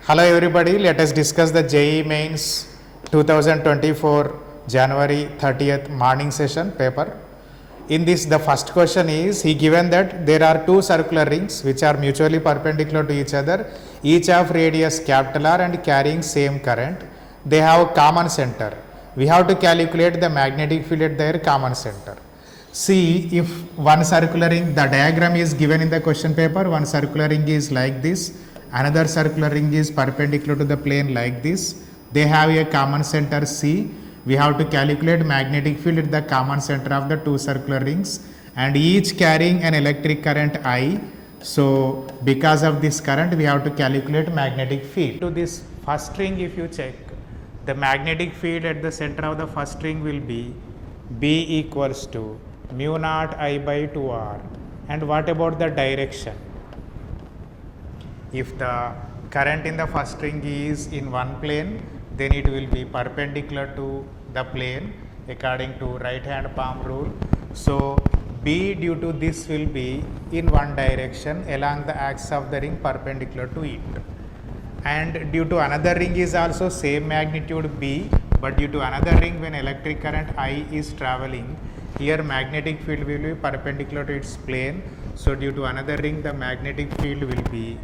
Hello everybody, let us discuss the JEE Mains 2024 January 30th morning session paper. In this, the first question is, he given that there are two circular rings which are mutually perpendicular to each other, each of radius capital R and carrying same current. They have a common center. We have to calculate the magnetic field at their common center. See, if one circular ring, the diagram is given in the question paper, one circular ring is like this, another circular ring is perpendicular to the plane like this. They have a common center C. We have to calculate magnetic field at the common center of the two circular rings and each carrying an electric current I. So, because of this current, we have to calculate magnetic field. To this first ring, if you check, the magnetic field at the center of the first ring will be B equals to mu naught I by 2R. And what about the direction? If the current in the first ring is in one plane, then it will be perpendicular to the plane according to right hand palm rule. So, B due to this will be in one direction along the axis of the ring perpendicular to it. And due to another ring is also same magnitude B, but due to another ring when electric current I is traveling, here magnetic field will be perpendicular to its plane. So, due to another ring the magnetic field will be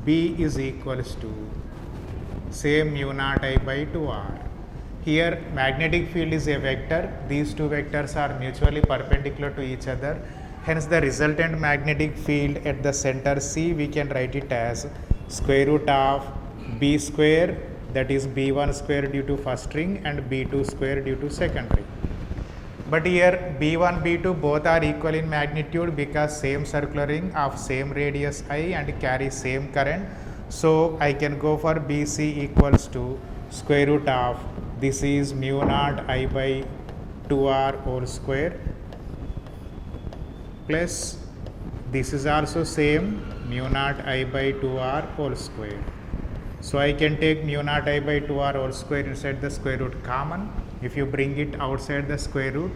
B is equals to same mu naught I by 2R. Here magnetic field is a vector, these two vectors are mutually perpendicular to each other, hence the resultant magnetic field at the center C we can write it as square root of B square, that is B1 square due to first ring and B2 square due to second ring. But here B1, B2 both are equal in magnitude because same circular ring of same radius I and carry same current. So, I can go for BC equals to square root of this is mu naught I by 2R whole square plus this is also same mu naught I by 2R whole square. So, I can take mu naught I by 2R whole square inside the square root common. If you bring it outside the square root,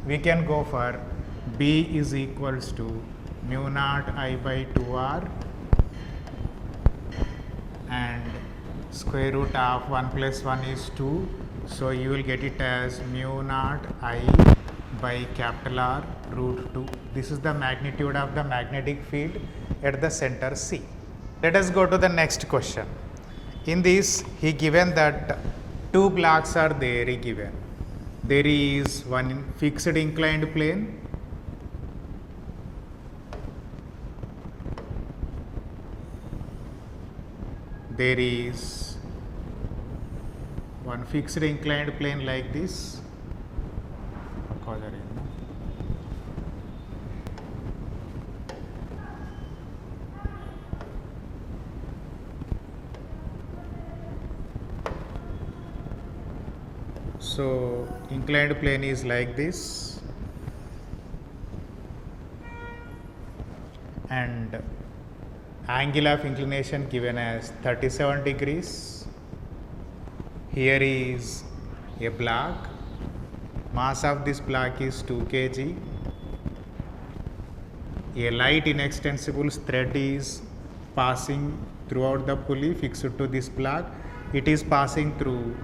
we can go for B is equals to mu naught I by 2R and square root of 1 plus 1 is 2. So, you will get it as mu naught I by capital R root 2. This is the magnitude of the magnetic field at the center C. Let us go to the next question. In this, he given that two blocks are there, he given. There is one fixed inclined plane, there is one fixed inclined plane like this. So, inclined plane is like this and angle of inclination given as 37 degrees. Here is a block, mass of this block is 2 kg. A light inextensible thread is passing throughout the pulley fixed to this block. It is passing through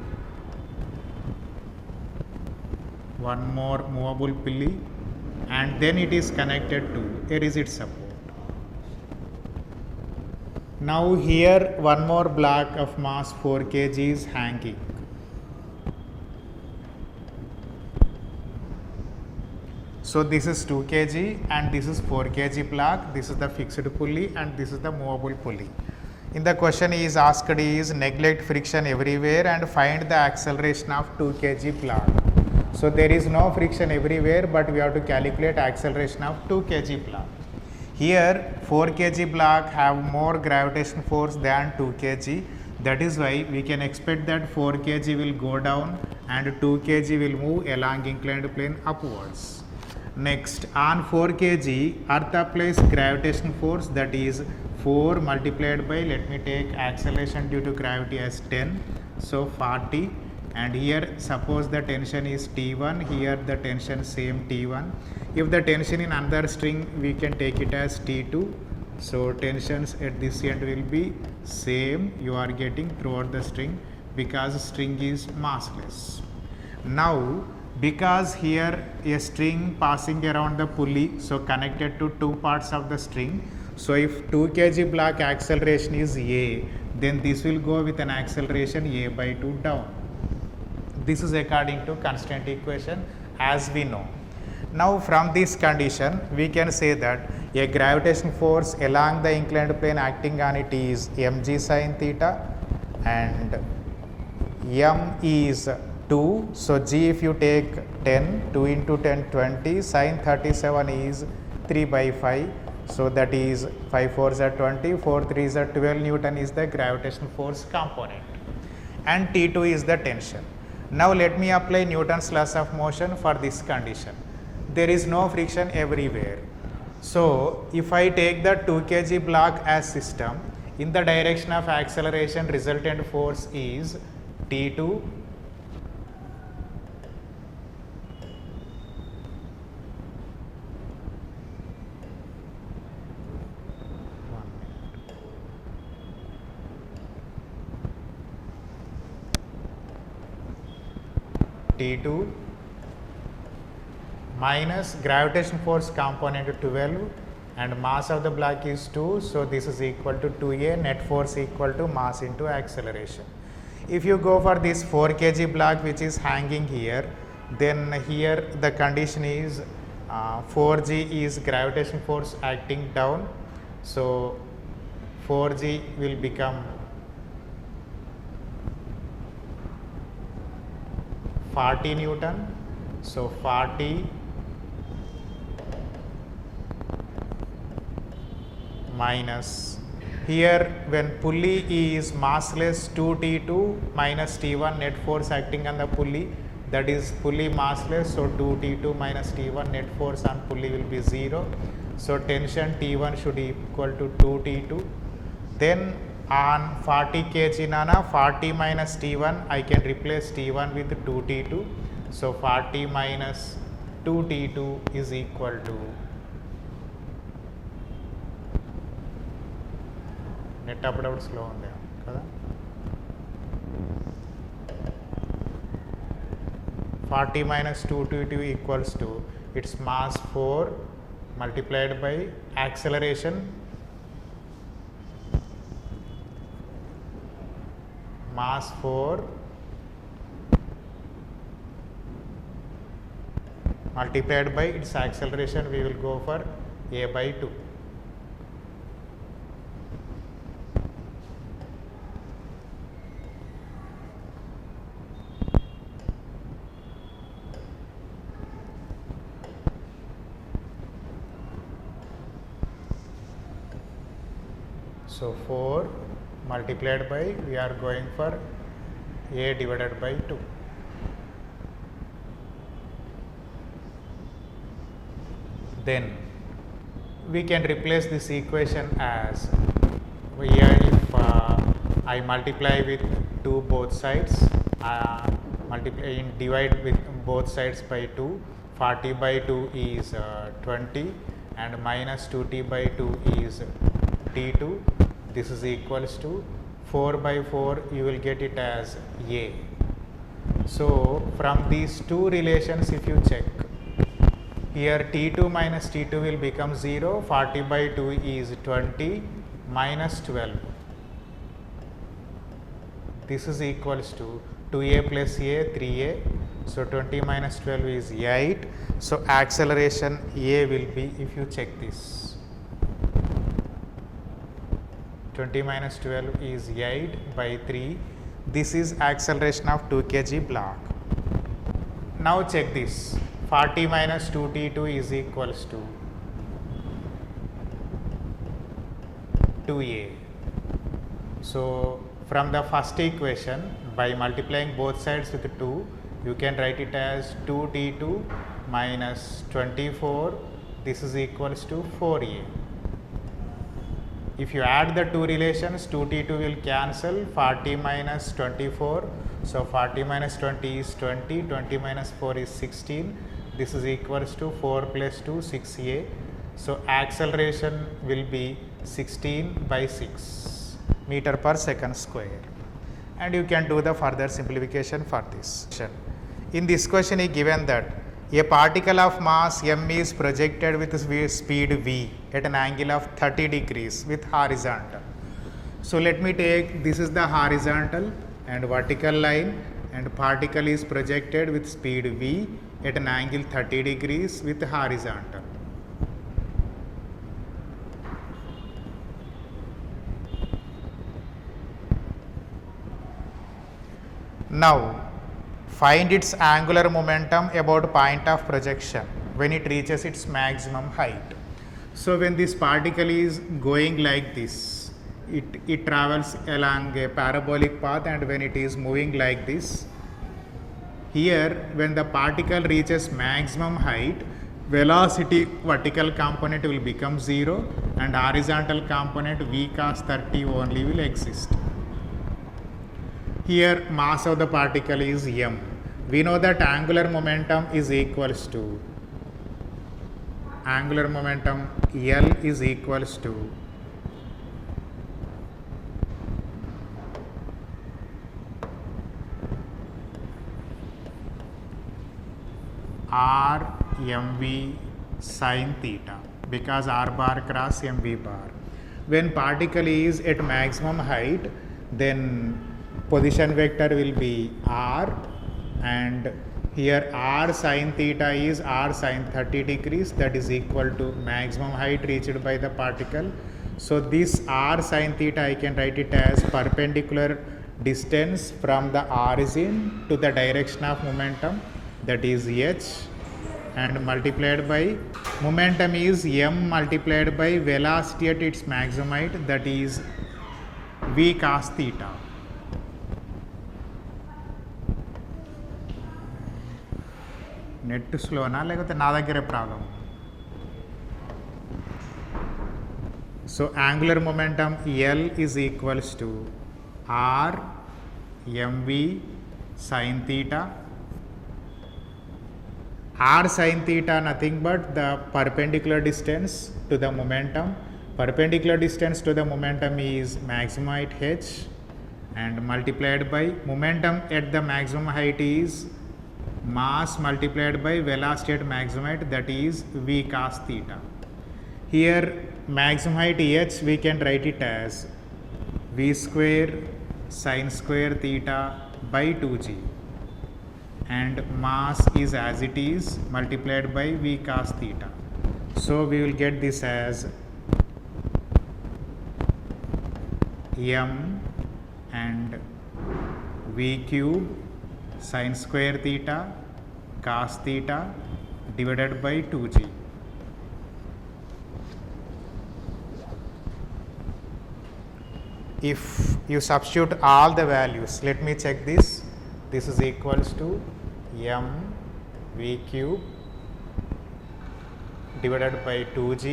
one more movable pulley and then it is connected to a rigid support. Now here one more block of mass 4 kg is hanging. So this is 2 kg and this is 4 kg block, this is the fixed pulley and this is the movable pulley. In the question is asked is neglect friction everywhere and find the acceleration of 2 kg block. So, there is no friction everywhere, but we have to calculate acceleration of 2 kg block. Here 4 kg block have more gravitation force than 2 kg. That is why we can expect that 4 kg will go down and 2 kg will move along inclined plane upwards. Next, on 4 kg, earth applies gravitation force, that is 4 multiplied by, let me take acceleration due to gravity as 10. So, 40. And here suppose the tension is T1, here the tension same T1. If the tension in another string we can take it as T2 So tensions at this end will be same you are getting throughout the string because string is massless. Now because here a string passing around the pulley, so connected to two parts of the string, so if 2 kg block acceleration is a, then this will go with an acceleration a by 2 down. This is according to constant equation as we know. Now from this condition we can say that a gravitation force along the inclined plane acting on it is mg sin theta and m is 2. So g if you take 10, 2 into 10 20, sin 37 is 3 by 5. So that is 5 4s are 20, 4 3s are 12 Newton is the gravitation force component and T2 is the tension. Now let me apply Newton's laws of motion for this condition. There is no friction everywhere. So if I take the 2 kg block as system, in the direction of acceleration resultant force is T2 T2 minus gravitation force component 12 and mass of the block is 2. So this is equal to 2a, net force equal to mass into acceleration. If you go for this 4 kg block which is hanging here, then here the condition is 4g is gravitation force acting down. So 4g will become 40 Newton. So 40 minus here when pulley is massless 2T2 minus T1 net force acting on the pulley, that is pulley massless, so 2T2 minus T1 net force on pulley will be 0. So tension T1 should equal to 2T2. Then on 40 kg nana 40 minus T1 I can replace T1 with 2T2. So 40 minus 2T2 is equal to net అప్పుడప్పుడు slow ఉంది కదా 40 minus 2T2 equals to its mass 4 multiplied by acceleration mass 4 multiplied by its acceleration, we will go for a by 2. So 4 multiplied by, we are going for a divided by 2. Then we can replace this equation as here if I multiply with 2 both sides, divide with both sides by 2, 40 by 2 is 20 and minus 2t by 2 is t2. This is equals to 4 by 4, you will get it as a. So from these two relations if you check, here T2 minus T2 will become 0, 40 by 2 is 20 minus 12. This is equals to 2a plus a, 3a. So 20 minus 12 is 8. So acceleration a will be, if you check this, 20 minus 12 is 8 by 3. This is acceleration of 2 kg block. Now check this, 40 minus 2T2 is equals to 2a. So from the first equation, by multiplying both sides with 2, you can write it as 2T2 minus 24, this is equals to 4a. If you add the two relations, 2T2 will cancel, 40 minus 24, so 40 minus 20 is 20, 20 minus 4 is 16, this is equals to 4 plus 2, 6a. So acceleration will be 16 by 6 meter per second square. And you can do the further simplification for this. In this question, he given that a particle of mass m is projected with speed v at an angle of 30 degrees with horizontal. So let me take, this is the horizontal and vertical line, and particle is projected with speed v at an angle 30 degrees with horizontal. Now find its angular momentum about point of projection when it reaches its maximum height. So when this particle is going like this, it travels along a parabolic path, and when it is moving like this, here when the particle reaches maximum height, velocity vertical component will become 0 and horizontal component v cos 30 only will exist. Here mass of the particle is m. We know that angular momentum is equals to, angular momentum L is equals to R mv sin theta, because r bar cross mv bar. When particle is at maximum height, then position vector will be r, and here r sin theta is r sin 30 degrees, that is equal to maximum height reached by the particle. So this r sin theta, I can write it as perpendicular distance from the origin to the direction of momentum, that is h, and multiplied by momentum is m multiplied by velocity at its maximum height, that is v cos theta. Net స్లోనా లేకపోతే నా దగ్గరే problem? So angular momentum L is equals to r mv sine theta. R sin theta nothing but the perpendicular distance to the momentum. Perpendicular distance to the momentum is maximum height h, and multiplied by momentum at the maximum height is mass multiplied by velocity at maximum height, that is v cos theta. Here maximum height h we can write it as v square sin square theta by 2g, and mass is as it is multiplied by v cos theta. So we will get this as m and v cube sin square theta cos theta divided by 2g. If you substitute all the values, let me check this. This is equals to m v cube divided by 2g,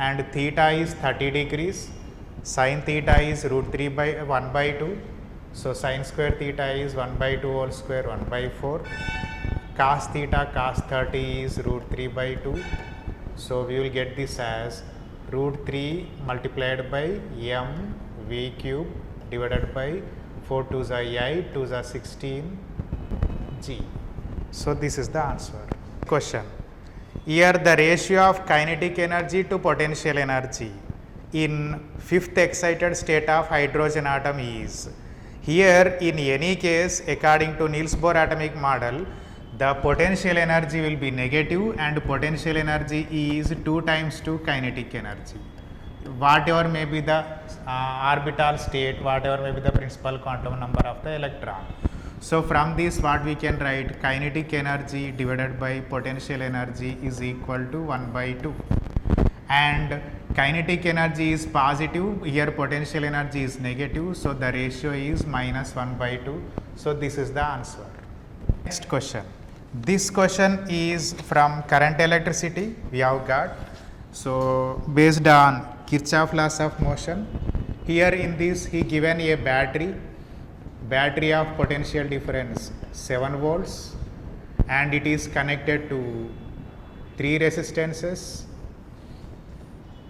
and theta is 30 degrees, sin theta is root 3 by 1 by 2. So sin square theta is 1 by 2 whole square 1 by 4. Cos theta cos 30 is root 3 by 2. So we will get this as root 3 multiplied by m v cube divided by 4 2 is 8, 2 is 16 g. So this is the answer. Question. Here the ratio of kinetic energy to potential energy in fifth excited state of hydrogen atom is. Here in any case, according to Niels Bohr atomic model, the potential energy will be negative, and potential energy is 2 times to kinetic energy. Whatever may be the orbital state, whatever may be the principal quantum number of the electron. So from this what we can write, kinetic energy divided by potential energy is equal to 1 by 2. And kinetic energy is positive, here potential energy is negative, so the ratio is minus 1 by 2. So this is the answer. Next question. This question is from current electricity we have got. So based on Kirchhoff laws of motion, here in this he given a battery of potential difference 7 volts, and it is connected to 3 resistances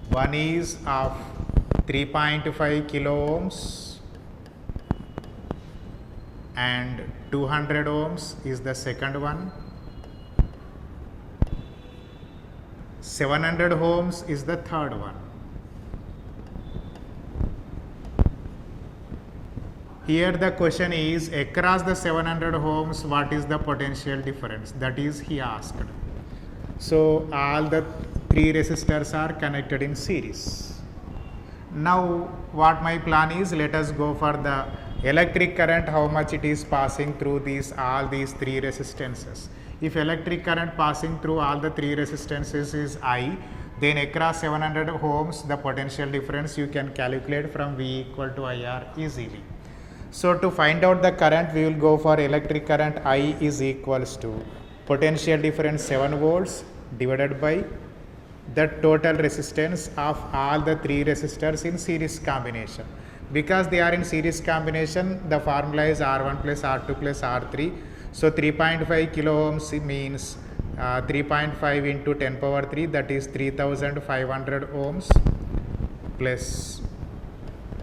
One is of 3.5 kilo ohms and 200 ohms is the second one. 700 ohms is the third one. Here the question is, across the 700 ohms, what is the potential difference? That is he asked. So all the three resistors are connected in series. Now what my plan is, let us go for the electric current, how much it is passing through all these three resistances. If electric current passing through all the three resistances is I, then across 700 ohms the potential difference you can calculate from V equal to IR easily. So to find out the current, we will go for electric current I is equals to potential difference 7 volts divided by the total resistance of all the three resistors in series combination. Because they are in series combination, the formula is R1 plus R2 plus R3. So 3.5 kilo ohms means 3.5 into 10 power 3, that is 3500 ohms plus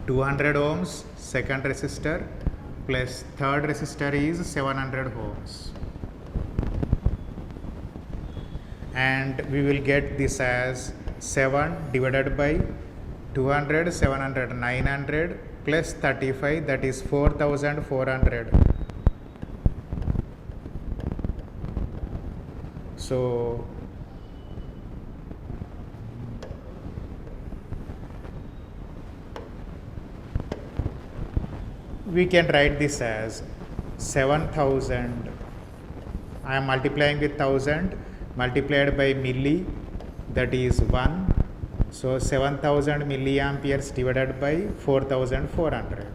200 ohms second resistor plus third resistor is 700 ohms, and we will get this as 7 divided by 200, 700, 900 plus 35, that is 4400. So we can write this as 7000, I am multiplying with 1000 multiplied by milli, that is 1. So 7000 milliamperes divided by 4400.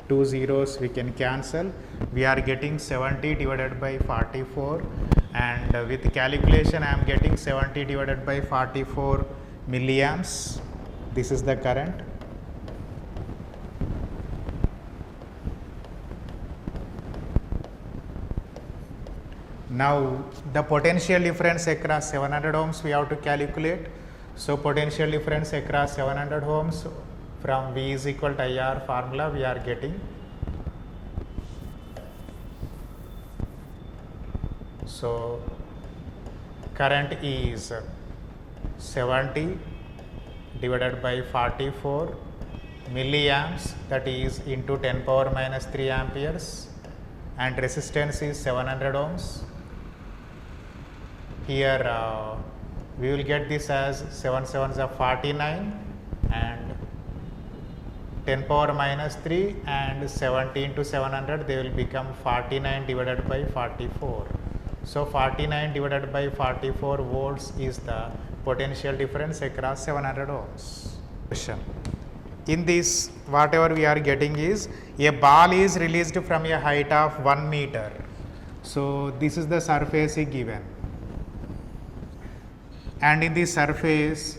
2 zeros we can cancel. We are getting 70 divided by 44, and with calculation I am getting 70 divided by 44 milliamps. This is the current. Now the potential difference across 700 ohms we have to calculate. So potential difference across 700 ohms from V is equal to IR formula we are getting. So current is 70 divided by 44 milliamps, that is into 10 power minus 3 amperes, and resistance is 700 ohms. Here we will get this as 7 sevens are 49 and 10 power minus 3 and 70 into 700, they will become 49 divided by 44. So 49 divided by 44 volts is the potential difference across 700 ohms. Question. In this, whatever we are getting is a ball is released from a height of 1 meter. So this is the surface given, and in this surface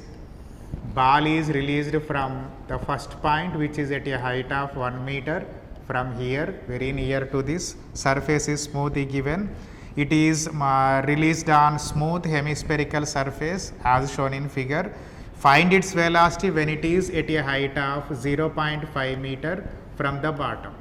ball is released from the first point, which is at a height of 1 meter. From here, very near to this surface is smooth given. It is released on smooth hemispherical surface as shown in figure. Find its velocity when it is at a height of 0.5 meter from the bottom.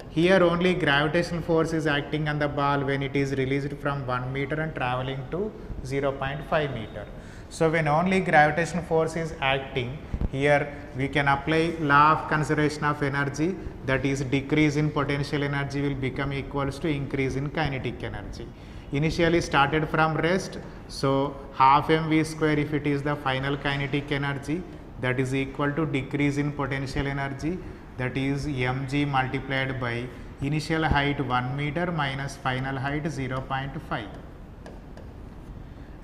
Here only gravitational force is acting on the ball when it is released from 1 meter and traveling to 0.5 meter. So when only gravitational force is acting, here we can apply law of conservation of energy, that is decrease in potential energy will become equals to increase in kinetic energy. Initially started from rest, so half mv square if it is the final kinetic energy, that is equal to decrease in potential energy, that is mg multiplied by initial height 1 meter minus final height 0.5,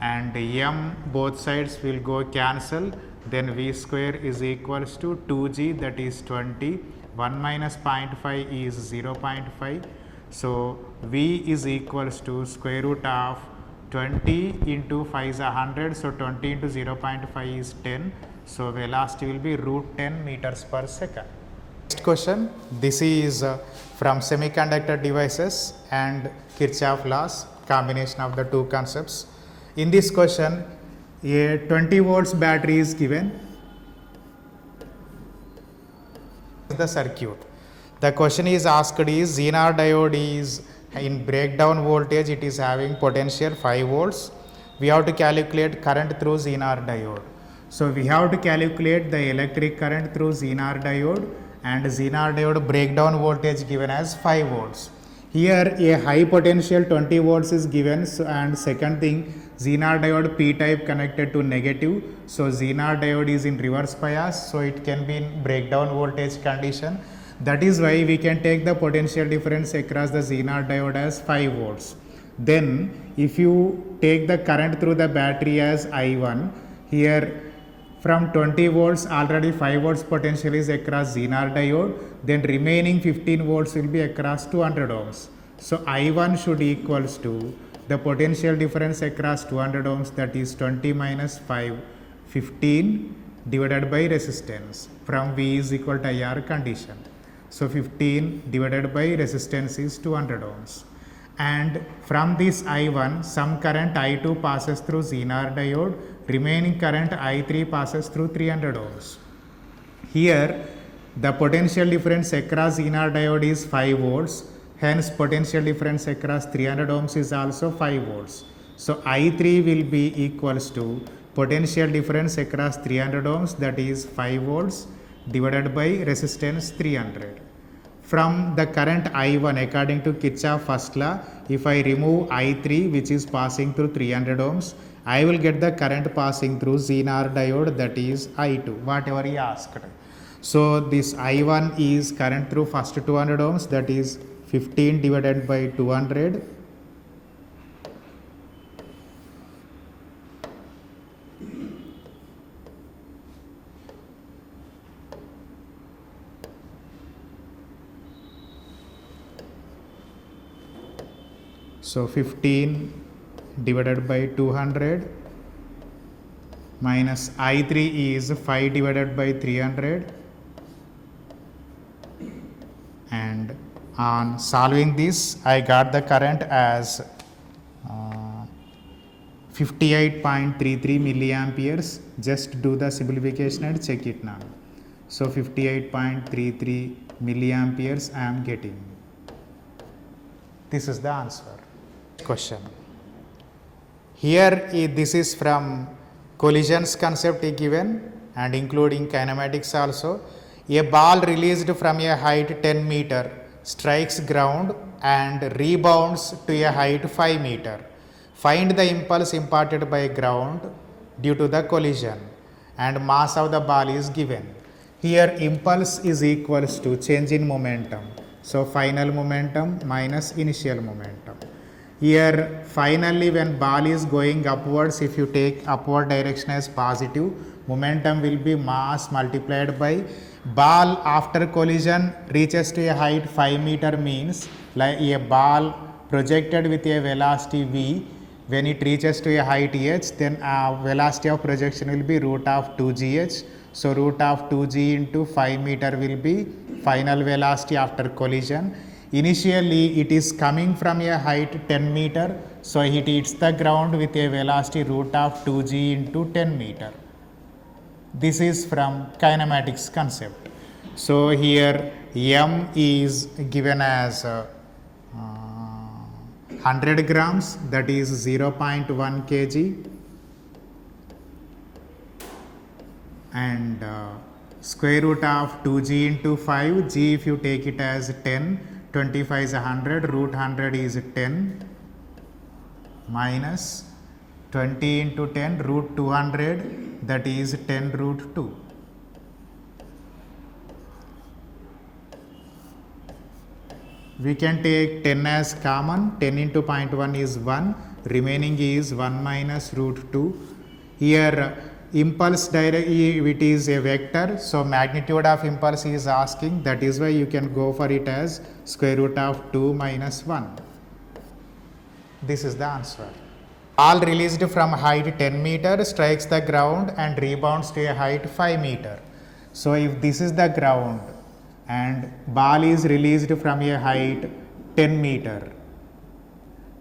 and m both sides will go cancel, then v square is equals to 2g, that is 20, 1 minus 0.5 is 0.5. So v is equals to square root of 20 into 5 is 100, so 20 into 0.5 is 10. So velocity will be root 10 meters per second. Next question, this is from semiconductor devices and Kirchhoff laws, combination of the two concepts. In this question, A 20 volts battery is given. The circuit. The question is asked is Zener diode is in breakdown voltage, it is having potential 5 volts. We have to calculate current through Zener diode. So we have to calculate the electric current through Zener diode, and Zener diode breakdown voltage given as 5 volts. Here a high potential 20 volts is given, and second thing, Zener diode P type connected to negative. So Zener diode is in reverse bias, so it can be in breakdown voltage condition. That is why we can take the potential difference across the Zener diode as 5 volts. Then if you take the current through the battery as I1, here from 20 volts already 5 volts potential is across Zener diode, then remaining 15 volts will be across 200 ohms. So I1 should equals to the potential difference across 200 ohms, that is 20 minus 5, 15 divided by resistance from V is equal to IR condition. So 15 divided by resistance is 200 ohms. And from this I1, some current I2 passes through Zener diode, remaining current I3 passes through 300 ohms. Here the potential difference across Zener diode is 5 volts, hence potential difference across 300 ohms is also 5 volts. So I3 will be equals to potential difference across 300 ohms, that is 5 volts divided by resistance 300. From the current I1 according to Kirchhoff first law, if I remove I3 which is passing through 300 ohms, I will get the current passing through Zener diode, that is I2, whatever he asked. So this I1 is current through first 200 ohms, that is 15 divided by 200. So 15 divided by 200 minus I3 is 5 divided by 300, and on solving this I got the current as 58.33 milliamperes. Just do the simplification and check it now. So 58.33 milliamperes I am getting. This is the answer. Question. Here this is from collisions concept given and including kinematics also. A ball released from a height 10 meter strikes ground and rebounds to a height 5 meter. Find the impulse imparted by ground due to the collision, and mass of the ball is given. Here impulse is equals to change in momentum. So final momentum minus initial momentum. Here finally when ball is going upwards, if you take upward direction as positive, momentum will be mass multiplied by ball after collision reaches to a height 5 meter, means like a ball projected with a velocity v, when it reaches to a height h, then velocity of projection will be root of 2gh. So root of 2g into 5 meter will be final velocity after collision. Initially it is coming from a height 10 meter, so it hits the ground with a velocity root of 2g into 10 meter. This is from kinematics concept. So here m is given as 100 grams, that is 0.1 kg, and square root of 2g into 5, g if you take it as 10, 25 is 100, root 100 is 10, minus 20 into 10 root 200, that is 10 root 2. We can take 10 as common, 10 into 0.1 is 1, remaining is 1 minus root 2. Here impulse direct, it is a vector, so magnitude of impulse is asking, that is why you can go for it as square root of 2 minus 1. This is the answer. Ball released from height 10 meter strikes the ground and rebounds to a height 5 meter. So if this is the ground and ball is released from a height 10 meter,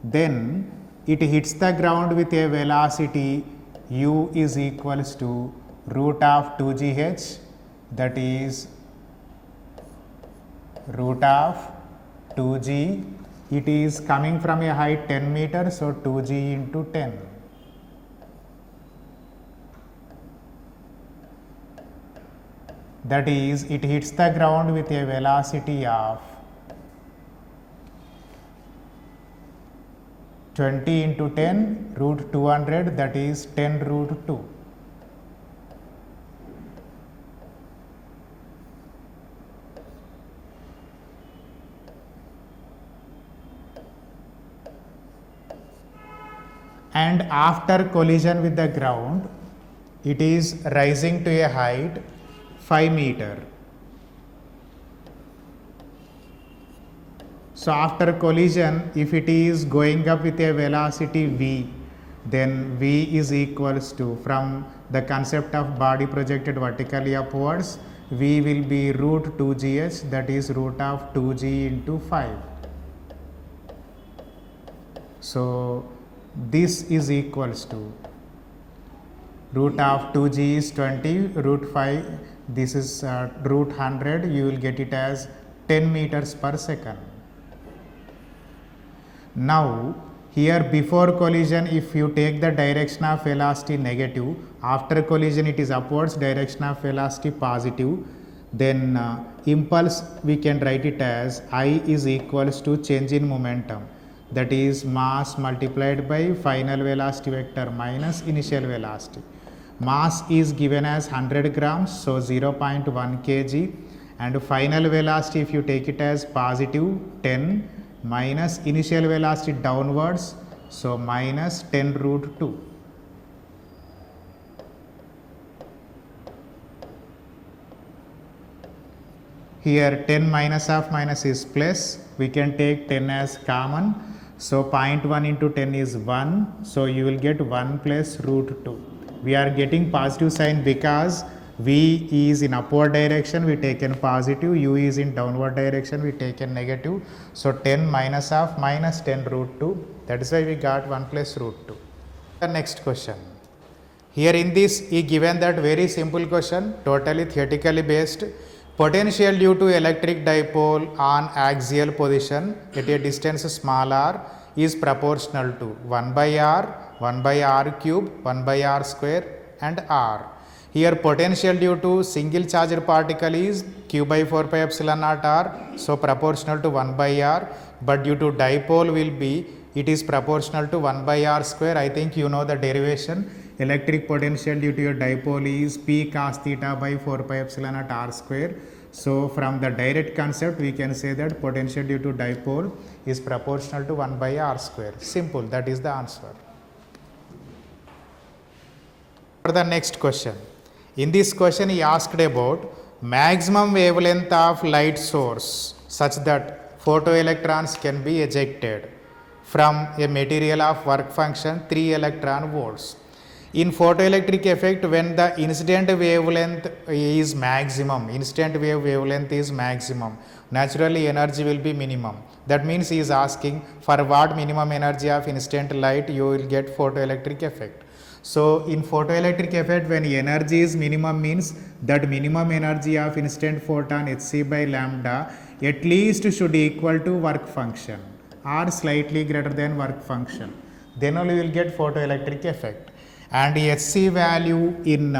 then it hits the ground with a velocity u is equals to root of 2gh, that is root of 2g. It is coming from a height 10 meters, so 2g into 10. That is, it hits the ground with a velocity of 20 into 10 root 200, that is 10 root 2. And after collision with the ground, it is rising to a height 5 meter. So after collision, if it is going up with a velocity v, then v is equals to, from the concept of body projected vertically upwards, v will be root 2gh, that is root of 2g into 5. So this is equals to root of 2g is 20, root 5, this is root 100, you will get it as 10 meters per second. Now here before collision, if you take the direction of velocity negative, after collision it is upwards, direction of velocity positive, then impulse we can write it as I is equals to change in momentum, that is mass multiplied by final velocity vector minus initial velocity. Mass is given as 100 grams, so 0.1 kg, and final velocity if you take it as positive 10 minus initial velocity downwards, so minus 10 root 2. Here 10 minus of minus is plus, we can take 10 as common, so 0.1 into 10 is 1, so you will get 1 plus root 2. We are getting positive sign because v is in upward direction, we taken positive, u is in downward direction, we taken negative. So 10 minus of minus 10 root 2, that is why we got 1 plus root 2. The next question. Here in this, he given that very simple question, totally theoretically based. Potential due to electric dipole on axial position at a distance small r is proportional to 1 by r, 1 by r cube, 1 by r square and r. Here potential due to single charged particle is q by 4 pi epsilon naught r, so proportional to 1 by r, but due to dipole will be, it is proportional to 1 by r square. I think you know the derivation. Electric potential due to a dipole is p cos theta by 4 pi epsilon naught r square. So from the direct concept we can say that potential due to dipole is proportional to 1 by r square. Simple, that is the answer. For the next question. In this question he asked about maximum wavelength of light source such that photoelectrons can be ejected from a material of work function 3 electron volts. In photoelectric effect, when the incident wavelength is maximum, naturally energy will be minimum. That means he is asking for what minimum energy of instant light you will get photoelectric effect. So in photoelectric effect, when energy is minimum means that minimum energy of instant photon hc by lambda at least should equal to work function or slightly greater than work function. Then only you will get photoelectric effect. And hc value in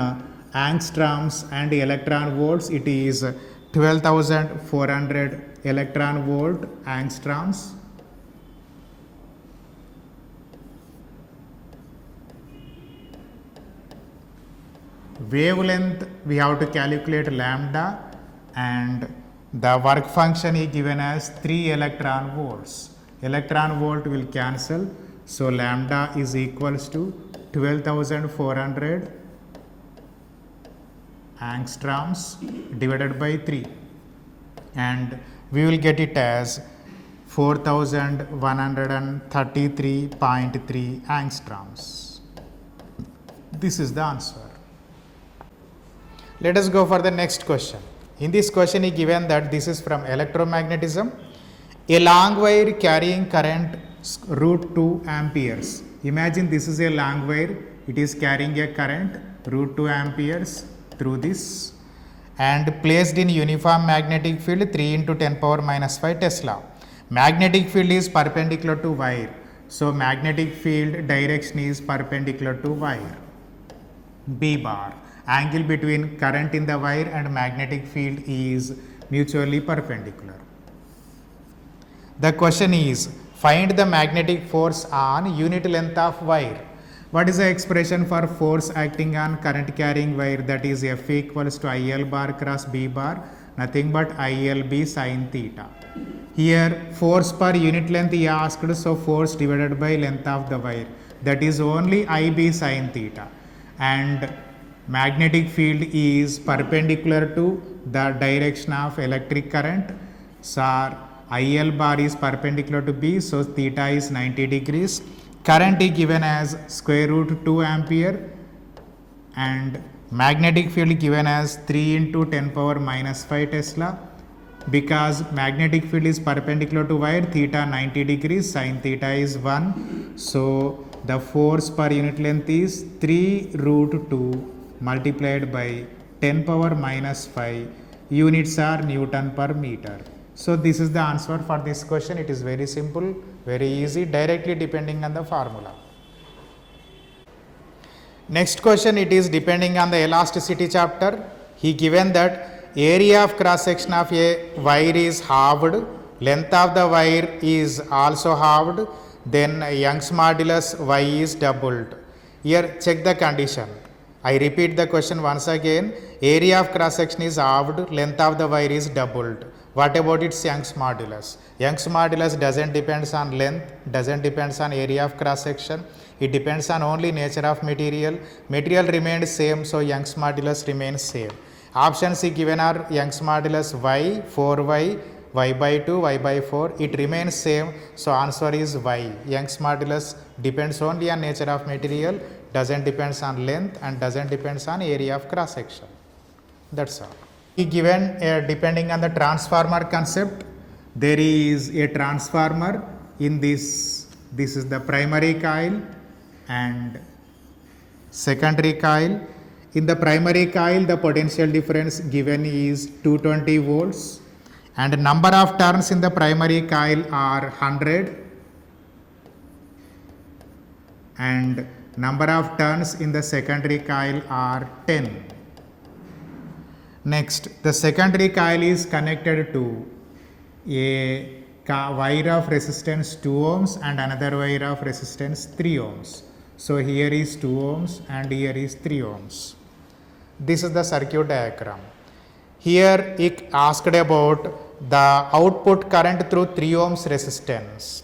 angstroms and electron volts, it is 12,400 electron volt angstroms. Wavelength we have to calculate lambda, and the work function is given as 3 electron volts. Electron volt will cancel, so lambda is equals to 12,400 angstroms divided by 3, and we will get it as 4,133.3 angstroms. This is the answer. Let us go for the next question. In this question he given that this is from electromagnetism. A long wire carrying current root 2 amperes. Imagine this is a long wire it is carrying a current root 2 amperes through this and placed in uniform magnetic field 3 into 10 power minus 5 Tesla. Magnetic field is perpendicular to wire. So magnetic field direction is perpendicular to wire. B bar. Angle between current in the wire and magnetic field is mutually perpendicular. The question is, find the magnetic force on unit length of wire. What is the expression for force acting on current carrying wire? That is F equals to IL bar cross B bar, nothing but ILB sin theta. Here force per unit length he asked, so force divided by length of the wire, that is only IB sin theta, and magnetic field is perpendicular to the direction of electric current. So IL bar is perpendicular to B, so theta is 90 degrees. Current is given as square root 2 ampere and magnetic field given as 3 into 10 power minus 5 Tesla. Because magnetic field is perpendicular to wire, theta 90 degrees, sin theta is 1. So the force per unit length is 3 root 2 multiplied by 10 power minus 5. Units are Newton per meter. So this is the answer for this question. It is very simple, very easy, directly depending on the formula. Next question, it is depending on the elasticity chapter. He given that area of cross section of a wire is halved, length of the wire is also halved, then Young's modulus Y is doubled. Here check the condition. I repeat the question once again. Area of cross section is halved, length of the wire is doubled. What about its Young's modulus? Young's modulus doesn't depends on length, doesn't depends on area of cross section. It depends on only nature of material. Material remains same, so Young's modulus remains same. Option C given are Young's modulus Y, 4Y, Y by 2, Y by 4. It remains same, so answer is Y. Young's modulus depends only on nature of material, doesn't depends on length and doesn't depends on area of cross section. That's all. Given depending on the transformer concept, there is a transformer in this is the primary coil and secondary coil. In the primary coil, the potential difference given is 220 volts and number of turns in the primary coil are 100 and number of turns in the secondary coil are 10. Next, the secondary coil is connected to a wire of resistance 2 ohms and another wire of resistance 3 ohms. So here is 2 ohms and here is 3 ohms. This is the circuit diagram. Here it asked about the output current through 3 ohms resistance.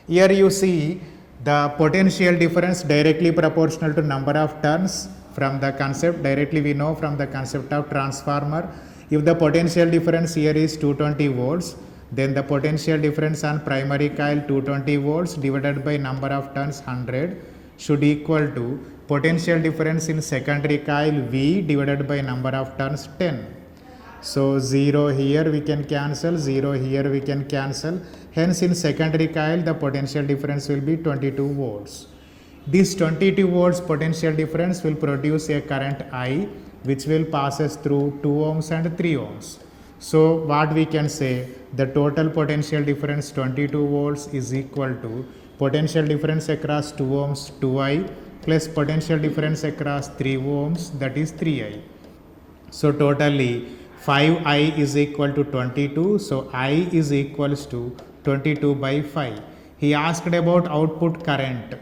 Here you see the potential difference directly proportional to number of turns. From the concept, directly we know from the concept of transformer, if the potential difference here is 220 volts, then the potential difference on primary coil 220 volts divided by number of turns 100 should equal to potential difference in secondary coil V divided by number of turns 10. So 0 here we can cancel, 0 here we can cancel. Hence in secondary coil the potential difference will be 22 volts. This 22 volts potential difference will produce a current I which will passes through 2 ohms and 3 ohms. So what we can say, the total potential difference 22 volts is equal to potential difference across 2 ohms 2I plus potential difference across 3 ohms, that is 3I. So totally 5I is equal to 22. So I is equals to 22 by 5. He asked about output current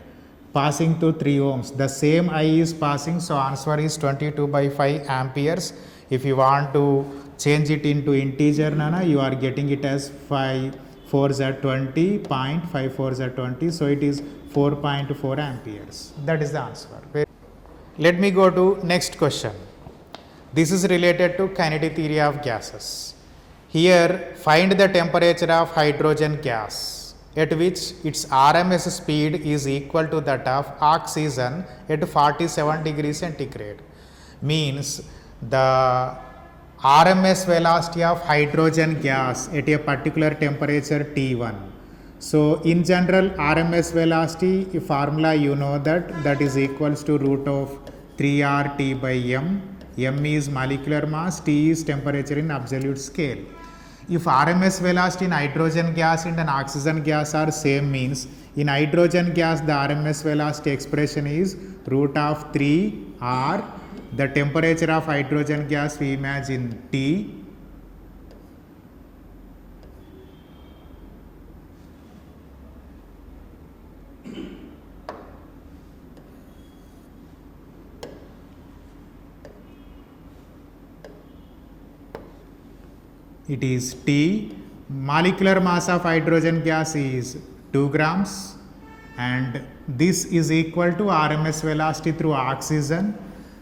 passing through 3 ohms. The same I is passing, so answer is 22 by 5 amperes. If you want to change it into integer, Nana, you are getting it as 5 4s are 20, 0.54s are 20, so it is 4.4 amperes. That is the answer. Let me go to next question. This is related to kinetic theory of gases. Here, find the temperature of hydrogen gas at which its RMS speed is equal to that of oxygen at 47 degrees centigrade. Means the RMS velocity of hydrogen gas at a particular temperature T1. So in general, RMS velocity formula, you know that is equals to root of 3RT by m. M is molecular mass, T is temperature in absolute scale. If RMS velocity in hydrogen gas and an oxygen gas are same, means in hydrogen gas the RMS velocity expression is root of 3R. The temperature of hydrogen gas we imagine T. It is T. Molecular mass of hydrogen gas is 2 grams, and this is equal to RMS velocity through oxygen.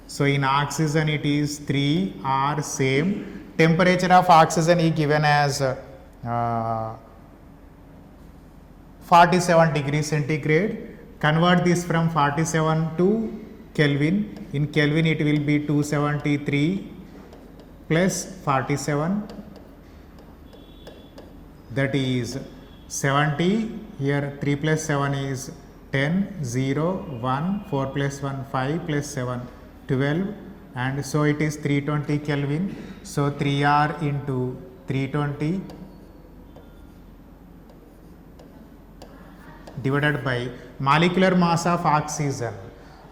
So in oxygen it is 3R same. Temperature of oxygen is given as 47 degrees centigrade. Convert this from 47 to Kelvin. In Kelvin it will be 273 plus 47. That is 70. Here 3 plus 7 is 10, 0, 1, 4 plus 1, 5 plus 7, 12, and so it is 320 Kelvin. So 3R into 320 divided by molecular mass of oxygen.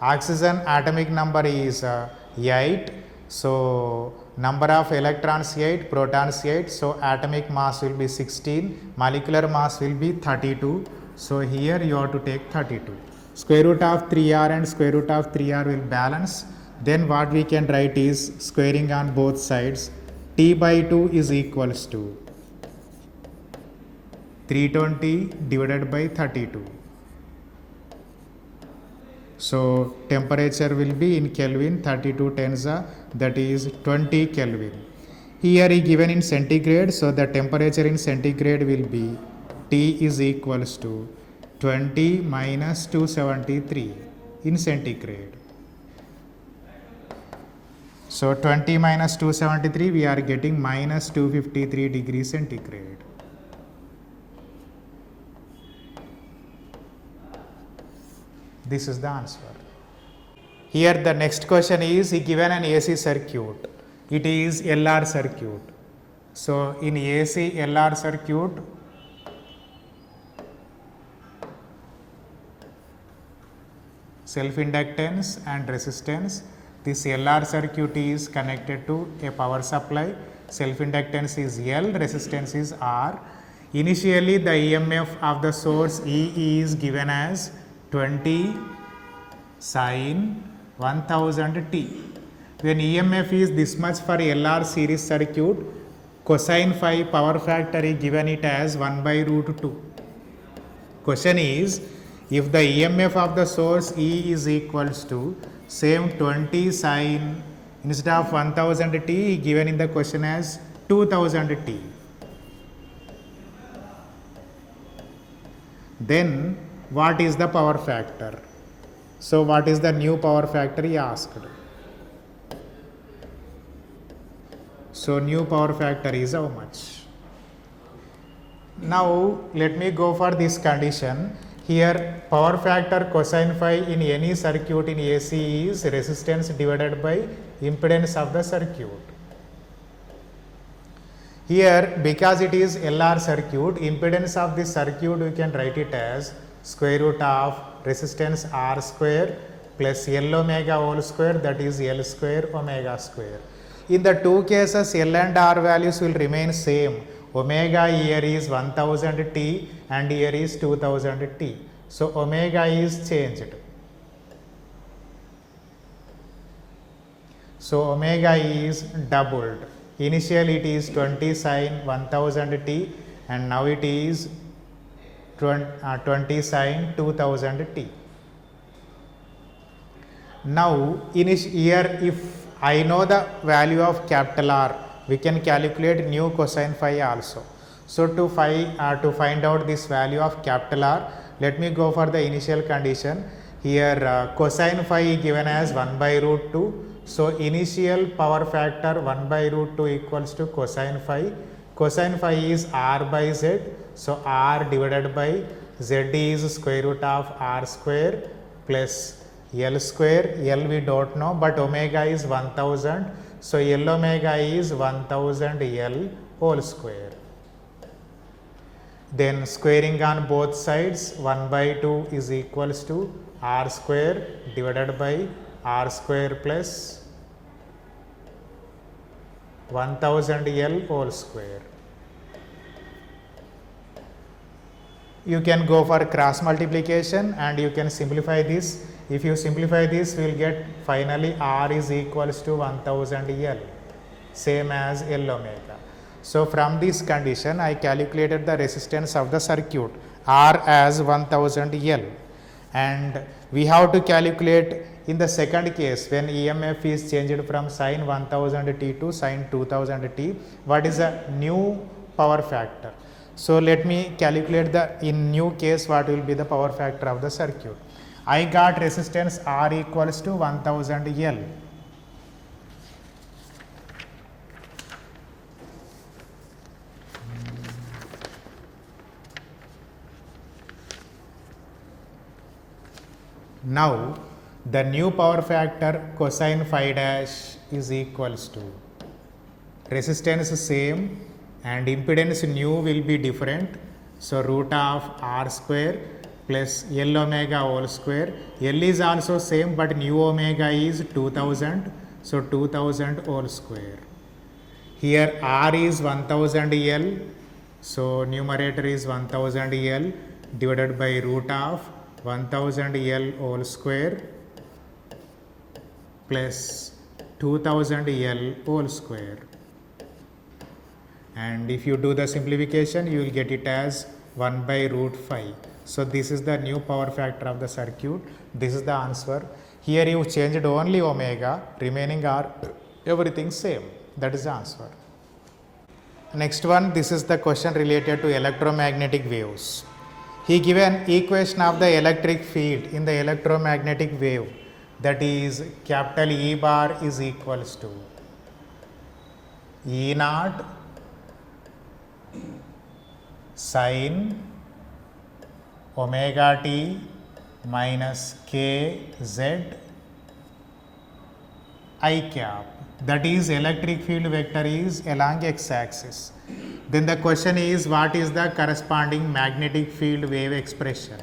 Oxygen atomic number is 8. So number of electrons 8, protons 8. So atomic mass will be 16, molecular mass will be 32. So here you have to take 32. Square root of 3R and square root of 3R will balance. Then what we can write is squaring on both sides. T by 2 is equals to 320 divided by 32. So temperature will be in Kelvin, 32 tens that is 20 Kelvin. Here is given in centigrade, so the temperature in centigrade will be T is equals to 20 minus 273 in centigrade. So 20 minus 273, we are getting minus 253 degrees centigrade. This is the answer. Here the next question is, he given an AC circuit. It is LR circuit. So in AC LR circuit, self-inductance and resistance. This LR circuit is connected to a power supply. Self-inductance is L, resistance is R. Initially the EMF of the source E is given as 20 sin 1000 t. When EMF is this much for LR series circuit, cosine phi power factor is given it as 1 by root 2. Question is, if the EMF of the source E is equals to same 20 sin, instead of 1000 t given in the question as 2000 t, then what is the power factor? So what is the new power factor he asked? So new power factor is how much? Now let me go for this condition. Here power factor cosine phi in any circuit in AC is resistance divided by impedance of the circuit. Here because it is LR circuit, impedance of this circuit we can write it as square root of resistance R square plus L omega whole square, that is L square omega square. In the two cases L and R values will remain same. Omega here is 1000 t and here is 2000 t. So omega is changed. So omega is doubled. Initially it is 20 sin 1000 t and now it is 20 sin 2000 t. Now here if I know the value of capital R, we can calculate new cosine phi also. So to find out this value of capital R, let me go for the initial condition. Here cosine phi given as 1 by root 2. So initial power factor 1 by root 2 equals to cosine phi. Cosine phi is r by z. So r divided by z is square root of r square plus L square. L we don't know, but omega is 1000. So L omega is 1000 L whole square. Then squaring on both sides, 1 by 2 is equals to r square divided by r square plus 1000 L whole square. You can go for cross multiplication and you can simplify this. If you simplify this, we will get finally r is equals to 1000 L, same as L omega. So from this condition, I calculated the resistance of the circuit R as 1000 L, and we have to calculate in the second case when EMF is changed from sin 1000 T to sin 2000 T, what is the new power factor. So let me calculate the in new case what will be the power factor of the circuit. I got resistance R equals to 1000 L. Now the new power factor cosine phi dash is equals to resistance same and impedance new will be different. So root of r square plus L omega whole square. L is also same but new omega is 2000. So 2000 whole square. Here r is 1000 L. So numerator is 1000 L divided by root of 1000 L whole square plus 2000 L whole square. And if you do the simplification, you will get it as 1 by root 5. So this is the new power factor of the circuit. This is the answer. Here you changed only omega, remaining are everything same. That is the answer. Next one, this is the question related to electromagnetic waves. He given equation of the electric field in the electromagnetic wave, that is capital E bar is equals to E naught sin omega t minus k z I cap, that is electric field vector is along x axis. Then the question is, what is the corresponding magnetic field wave expression?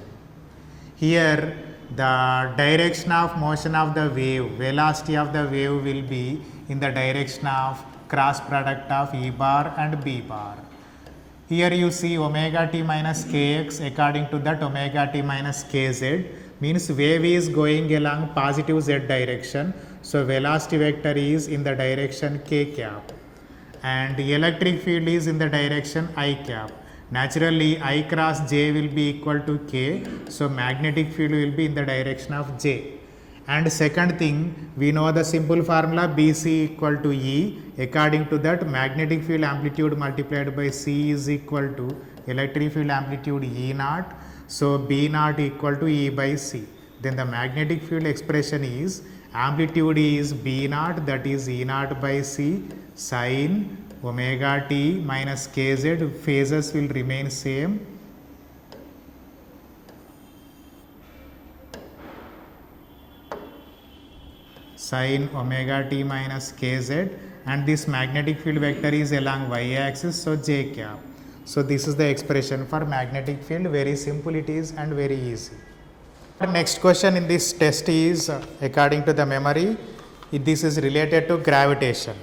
Here the direction of motion of the wave, velocity of the wave will be in the direction of cross product of E bar and B bar. Here you see omega t minus kx, according to that omega t minus kz means wave is going along positive z direction. So velocity vector is in the direction k cap and the electric field is in the direction I cap. Naturally I cross j will be equal to k, so magnetic field will be in the direction of j. And second thing, we know the simple formula BC equal to E. According to that, magnetic field amplitude multiplied by C is equal to electric field amplitude E naught. So B naught equal to E by C. Then the magnetic field expression is amplitude is B naught, that is E naught by C sin omega t minus kz. Phases will remain same. Sin omega t minus kz, and this magnetic field vector is along y axis, so j cap. So this is the expression for magnetic field. Very simple it is and very easy. The next question in this test is according to the memory, this is related to gravitation.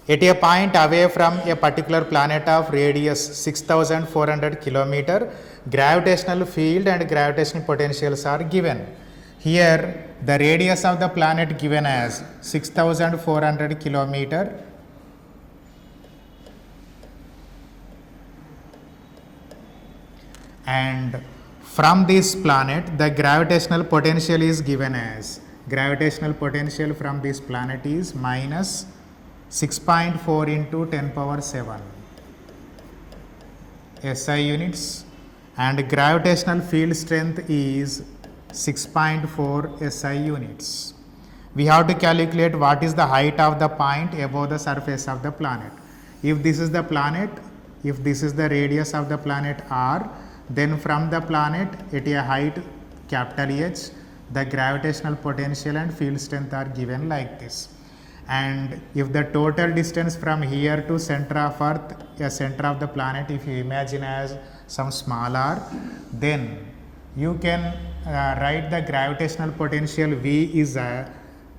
At a point away from a particular planet of radius 6400 km, gravitational field and gravitational potentials are given. Here the radius of the planet given as 6400 km and from this planet the gravitational potential is given as, gravitational potential from this planet is minus 6.4 into 10 power 7 SI units, and gravitational field strength is 6.4 SI units. We have to calculate what is the height of the point above the surface of the planet. If this is the planet, if this is the radius of the planet r, then from the planet at a height capital H, the gravitational potential and field strength are given like this. And if the total distance from here to center of earth, a center of the planet, if you imagine as some small r, then you can write the gravitational potential V is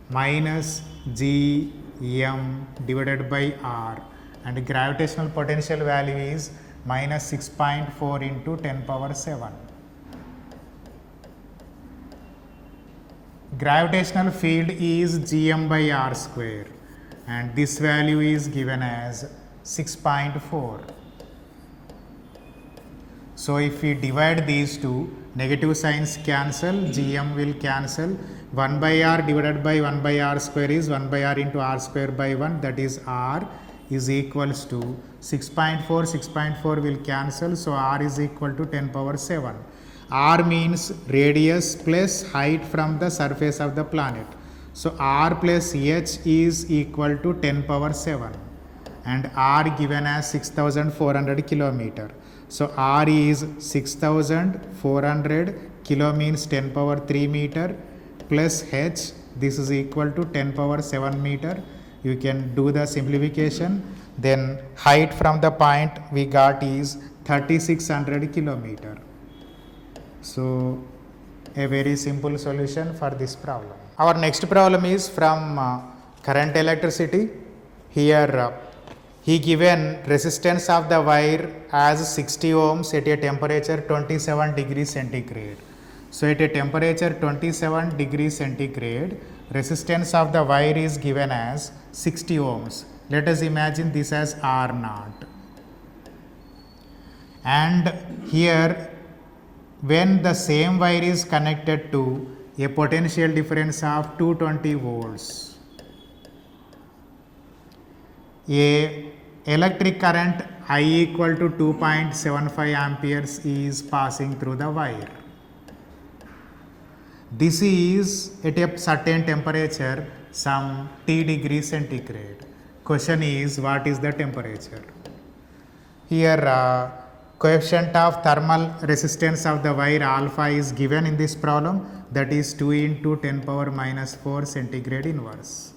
minus g m divided by r, and gravitational potential value is minus 6.4 into 10 power 7. Gravitational field is gm by r square, and this value is given as 6.4. So if we divide these two, negative signs cancel, gm will cancel, 1 by r divided by 1 by r square is 1 by r into r square by 1, that is r is equals to 6.4, 6.4 will cancel, so r is equal to 10 power 7. R means radius plus height from the surface of the planet. So r plus h is equal to 10 power 7, and r given as 6400 kilometer. So r is 6400 kilo means 10 power 3 meter plus h, this is equal to 10 power 7 meter. You can do the simplification. Then height from the point we got is 3600 kilometer. So a very simple solution for this problem. Our next problem is from current electricity. Here he given resistance of the wire as 60 ohms at a temperature 27 degrees centigrade. So at a temperature 27 degrees centigrade, resistance of the wire is given as 60 ohms. Let us imagine this as R naught. And here when the same wire is connected to a potential difference of 220 volts, a electric current I equal to 2.75 amperes is passing through the wire. This is at a certain temperature, some T degree centigrade. Question is, what is the temperature? Here coefficient of thermal resistance of the wire alpha is given in this problem, that is 2 into 10 power minus 4 centigrade inverse.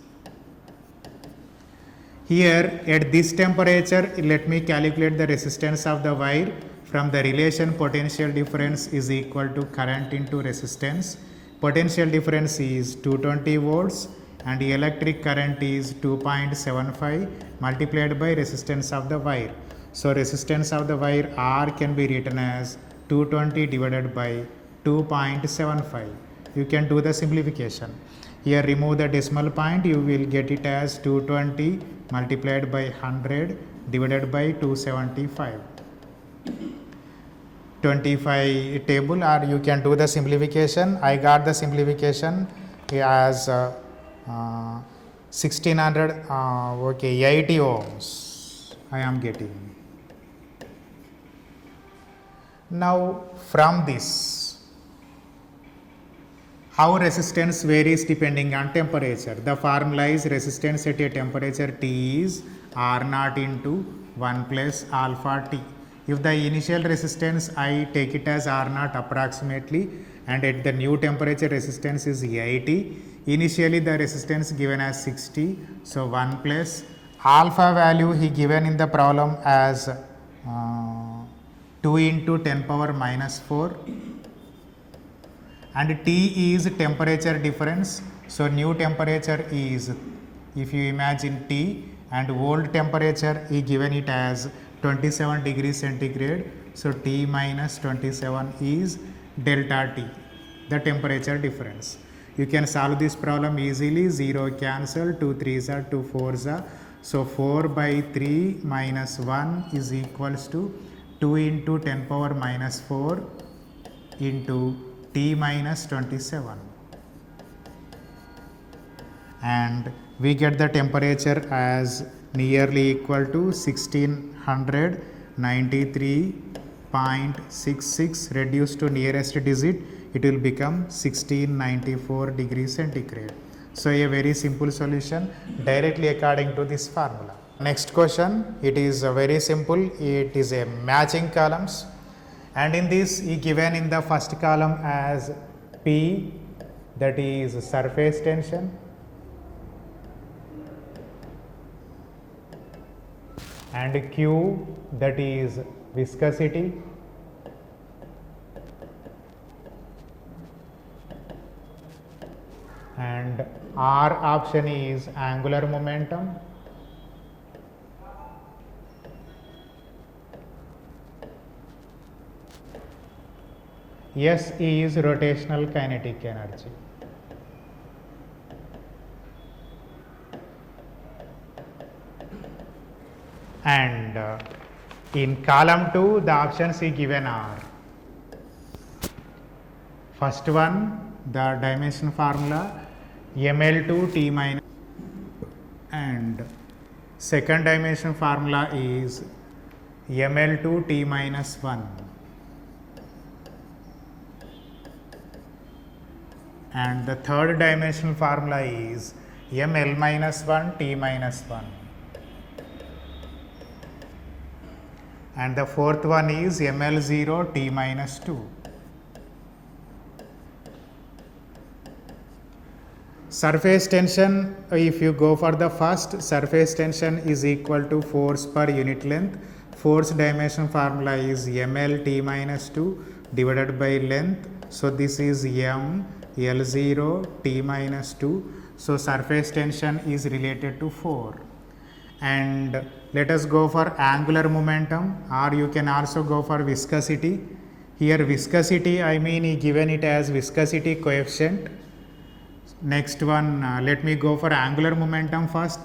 Here at this temperature, let me calculate the resistance of the wire from the relation potential difference is equal to current into resistance. Potential difference is 220 volts and the electric current is 2.75 multiplied by resistance of the wire. So resistance of the wire R can be written as 220 divided by 2.75. You can do the simplification. Here remove the decimal point, you will get it as 220 multiplied by 100 divided by 275. 25 table, or you can do the simplification. I got the simplification as 1600, 80 ohms I am getting. Now from this, how resistance varies depending on temperature. The formula is resistance at a temperature T is R naught into 1 plus alpha T. If the initial resistance I take it as R naught approximately, and at the new temperature resistance is 80, initially the resistance given as 60, so 1 plus alpha value he given in the problem as 2 into 10 power minus 4, and T is temperature difference. So new temperature is, if you imagine T, and old temperature he given it as 27 degrees centigrade. So T minus 27 is delta T, the temperature difference. You can solve this problem easily. 0 cancel, 2 3s are 2 4s are. So 4 by 3 minus 1 is equals to 2 into 10 power minus 4 into T minus 27. And we get the temperature as nearly equal to 1693.66 reduced to nearest digit, it will become 1694 degrees centigrade. So a very simple solution directly according to this formula. Next question, it is very simple. It is a matching columns, and in this he given in the first column as P, that is surface tension, and Q, that is viscosity, and R option is angular momentum, S is rotational kinetic energy. And in column 2 the options he given are, first one the dimension formula ml2 t minus, and second dimension formula is ml2 t minus 1, and the third dimensional formula is ml minus 1 t minus 1, and the fourth one is ml0 t minus 2. Surface tension, if you go for the first, surface tension is equal to force per unit length. Force dimension formula is ml t minus 2 divided by length. So this is m L0 t minus 2. So surface tension is related to 4. And let us go for angular momentum, or you can also go for viscosity. Here viscosity, I mean given it as viscosity coefficient. Next one, let me go for angular momentum first,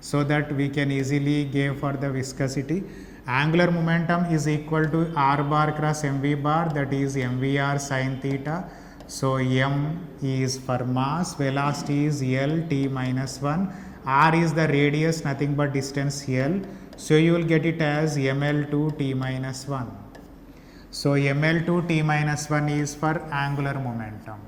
so that we can easily give for the viscosity. Angular momentum is equal to r bar cross mv bar, that is mvr sin theta. So m is for mass, velocity is L t minus 1, r is the radius, nothing but distance L. So you will get it as ml2 t minus 1. So ml2 t minus 1 is for angular momentum.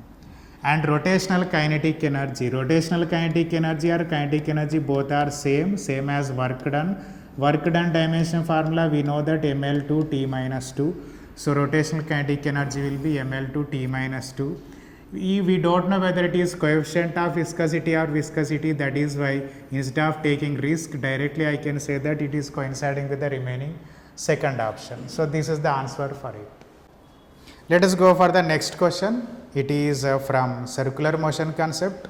And rotational kinetic energy. Rotational kinetic energy or kinetic energy both are same as work done. Work done dimension formula we know that ml2 t minus 2. So rotational kinetic energy will be ml2 t minus 2. We don't know whether it is coefficient of viscosity or viscosity, that is why instead of taking risk directly I can say that it is coinciding with the remaining second option. So this is the answer for it. Let us go for the next question. It is from circular motion concept.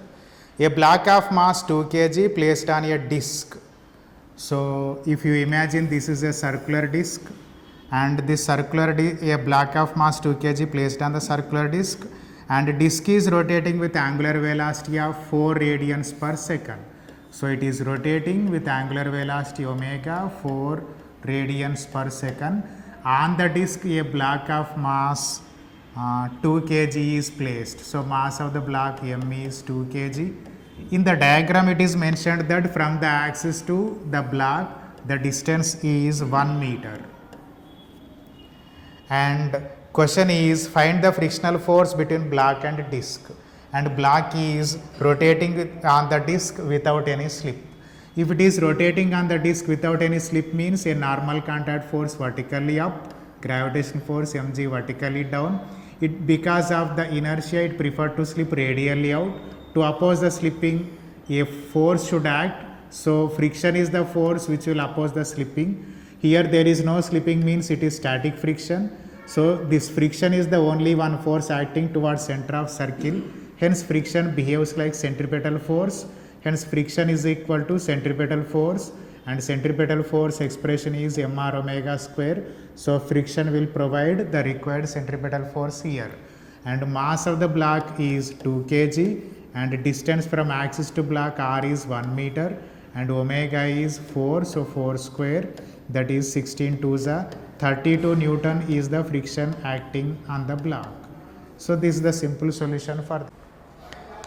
A block of mass 2 kg placed on a disc. So if you imagine this is a circular disc, and this circular a block of mass 2 kg placed on the circular disc, and disc is rotating with angular velocity of 4 radians per second. So it is rotating with angular velocity omega 4 radians per second. On the disc a block of mass 2 kg is placed. So mass of the block m is 2 kg. In the diagram it is mentioned that from the axis to the block the distance is 1 meter. And question is find the frictional force between block and disc, and block is rotating on the disc without any slip. If it is rotating on the disc without any slip means a normal contact force vertically up, gravitation force mg vertically down. It because of the inertia it preferred to slip radially out. To oppose the slipping a force should act. So friction is the force which will oppose the slipping. Here there is no slipping means it is static friction. So this friction is the only one force acting towards center of circle. Hence friction behaves like centripetal force. Hence friction is equal to centripetal force, and centripetal force expression is mr omega square. So friction will provide the required centripetal force here. And mass of the block is 2 kg, and distance from axis to block r is 1 meter, and omega is 4. So 4 square, that is 16 2s are 32 Newton is the friction acting on the block. So this is the simple solution for that.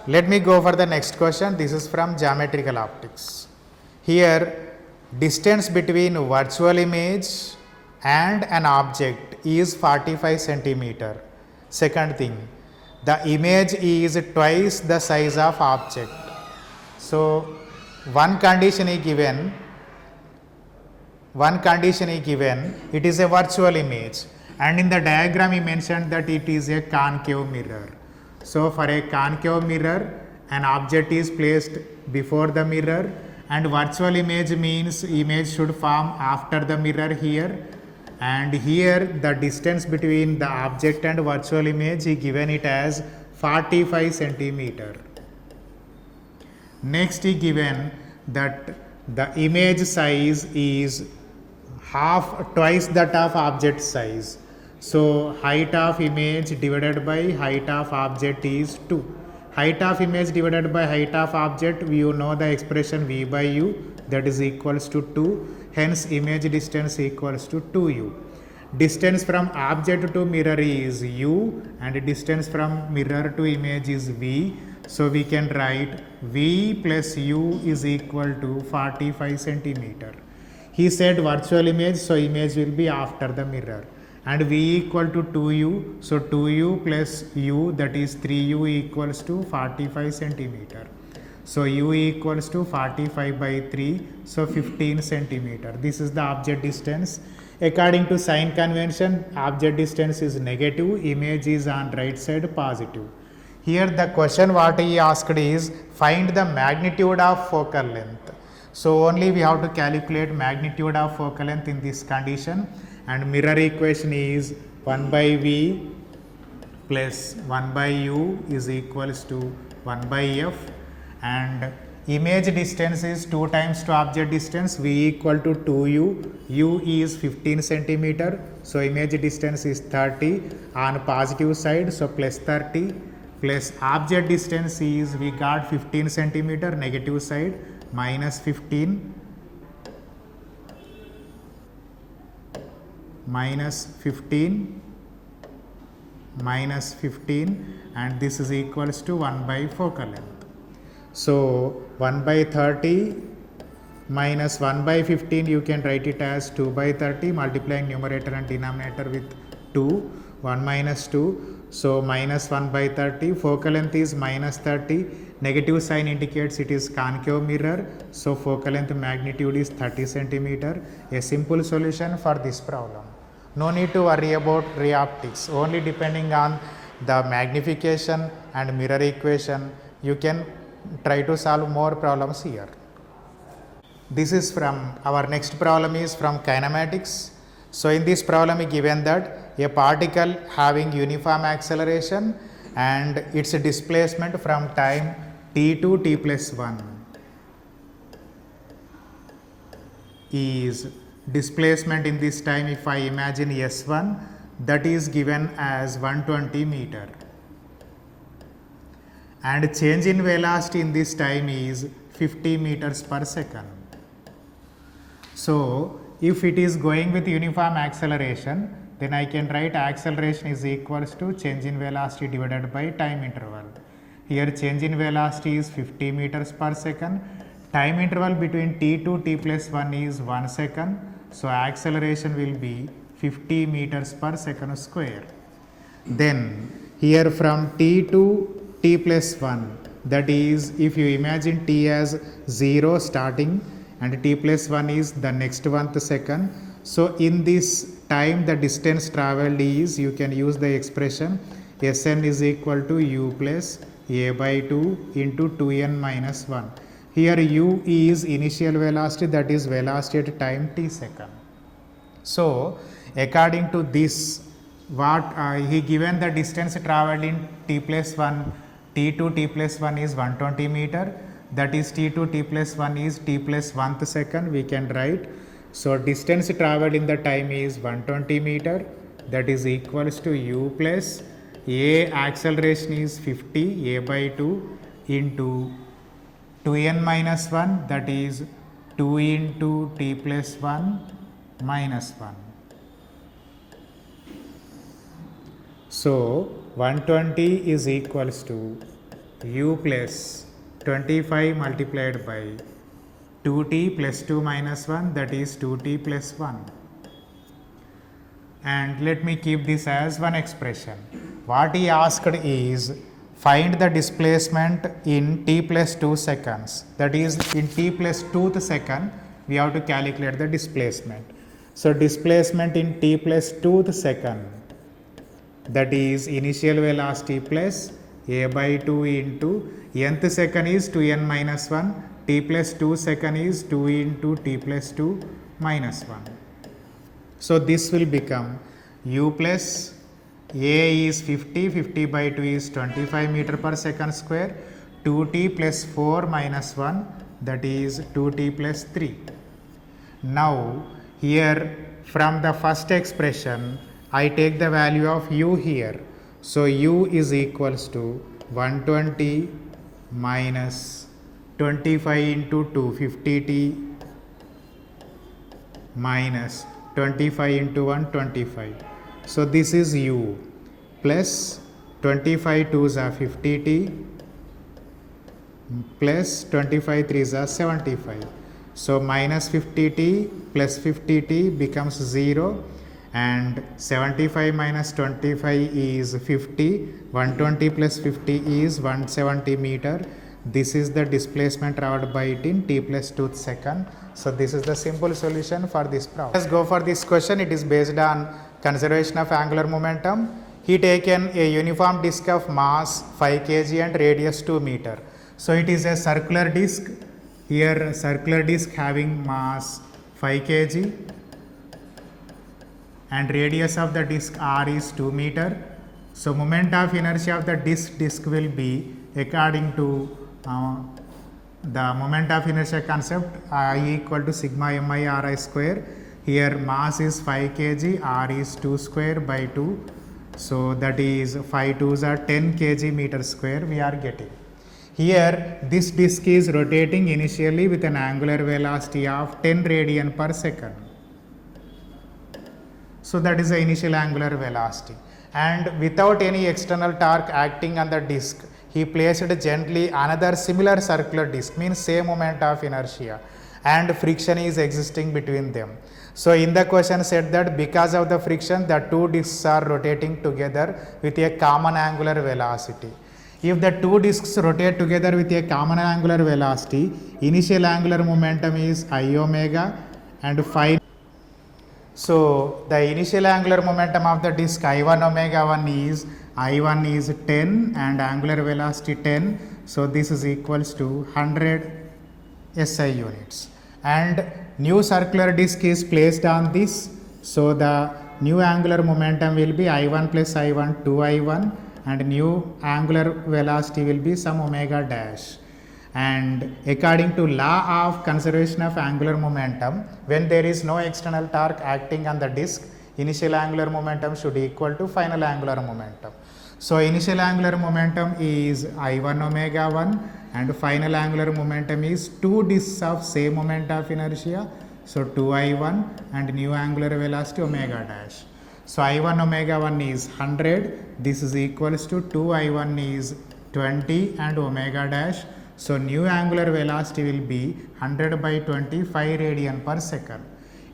Let me go for the next question. This is from geometrical optics. Here distance between virtual image and an object is 45 centimeter. Second thing, the image is twice the size of object. So one condition is given, one condition is given, it is a virtual image, and in the diagram he mentioned that it is a concave mirror. So for a concave mirror, an object is placed before the mirror, and virtual image means image should form after the mirror here, and here the distance between the object and virtual image he given it as 45 centimeter. Next he given that the image size is twice that of object size. So height of image divided by height of object is 2. Height of image divided by height of object, you know the expression v by u, that is equals to 2. Hence image distance equals to 2u. Distance from object to mirror is u, and distance from mirror to image is v. So we can write v plus u is equal to 45 centimeter. He said virtual image, so image will be after the mirror, and v equal to 2u, so 2u plus u, that is 3u equals to 45 centimeter. So u equals to 45 by 3, so 15 centimeter. This is the object distance. According to sign convention, object distance is negative, image is on right side positive. Here the question what he asked is, find the magnitude of focal length. So only we have to calculate magnitude of focal length in this condition, and mirror equation is 1 by v plus 1 by u is equals to 1 by f, and image distance is 2 times to object distance, v equal to 2u, u is 15 centimeter, so image distance is 30 on positive side, so plus 30, plus object distance is, we got 15 centimeter negative side, minus 15 minus 15 minus 15, and this is equals to 1 by focal length. So 1 by 30 minus 1 by 15, you can write it as 2 by 30, multiplying numerator and denominator with 2, 1 minus 2, so minus 1 by 30, focal length is minus 30, negative sign indicates it is concave mirror, so focal length magnitude is 30 centimeter. A simple solution for this problem. No need to worry about ray optics, only depending on the magnification and mirror equation, you can try to solve more problems here. This is from, our next problem is from kinematics. So in this problem is given that a particle having uniform acceleration and its displacement from time t to t plus 1 is displacement in this time, if I imagine S1, that is given as 120 meter, and change in velocity in this time is 50 meters per second. So if it is going with uniform acceleration, then I can write acceleration is equals to change in velocity divided by time interval. Here change in velocity is 50 meters per second, time interval between t to t plus 1 is 1 second, so acceleration will be 50 meters per second square. Then here from t to t plus 1, that is, if you imagine t as 0 starting and t plus 1 is the next 1th second, so in this time the distance travelled is, you can use the expression Sn is equal to u plus a by 2 into 2n minus 1. Here u is initial velocity, that is velocity at time t second. So according to this, what he given the distance travelled in t plus 1, t to t plus 1 is 120 meter, that is t to t plus 1 is t plus 1th second, we can write. So distance travelled in the time is 120 meter, that is equals to u plus a acceleration is 50, a by 2 into 2n minus 1, that is 2 into t plus 1 minus 1. So 120 is equals to u plus 25 multiplied by 2t plus 2 minus 1, that is 2t plus 1. And let me keep this as one expression. What he asked is, find the displacement in t plus 2 seconds, that is in t plus 2th second, we have to calculate the displacement. So displacement in t plus 2th second, that is initial velocity plus a by 2 into nth second is 2n minus 1, t plus 2 second is 2 into t plus 2 minus 1. So this will become u plus a is 50, 50 by 2 is 25 meter per second square, 2t plus 4 minus 1, that is 2t plus 3. Now here from the first expression I take the value of u here. So u is equals to 120 minus 25 into 2, 50t minus 25 into 1, 25. So this is u plus 25 2s are 50t plus 25 3s are 75. So minus 50t plus 50t becomes 0, and 75 minus 25 is 50, 120 plus 50 is 170 meter. This is the displacement traveled by it in t plus 2th second. So this is the simple solution for this problem. Let's go for this question. It is based on conservation of angular momentum. He taken a uniform disk of mass 5 kg and radius 2 meter. So it is a circular disk. Here circular disk having mass 5 kg and radius of the disk r is 2 meter. So moment of inertia of the disk will be according to the moment of inertia concept, I equal to sigma mi ri square. Here mass is 5 kg, r is 2 square by 2. So that is 5 2s are 10 kg meter square we are getting. Here this disk is rotating initially with an angular velocity of 10 radian per second. So that is the initial angular velocity, and without any external torque acting on the disk, he placed gently another similar circular disk, means same moment of inertia, and friction is existing between them. So in the question said that because of the friction the two disks are rotating together with a common angular velocity. If the two disks rotate together with a common angular velocity, initial angular momentum is I omega and phi. So the initial angular momentum of the disk I1 omega 1 is I1 is 10 and angular velocity 10. So this is equals to 100 SI units, and new circular disk is placed on this. So the new angular momentum will be I1 plus I1 2I1, and new angular velocity will be some omega dash. And according to law of conservation of angular momentum, when there is no external torque acting on the disk, initial angular momentum should equal to final angular momentum. So initial angular momentum is I1 omega 1 and final angular momentum is two disks of same moment of inertia. So 2I1 and new angular velocity omega dash. So I1 omega 1 is 100, this is equals to 2I1 is 20 and omega dash. So new angular velocity will be 100 by 25 radian per second.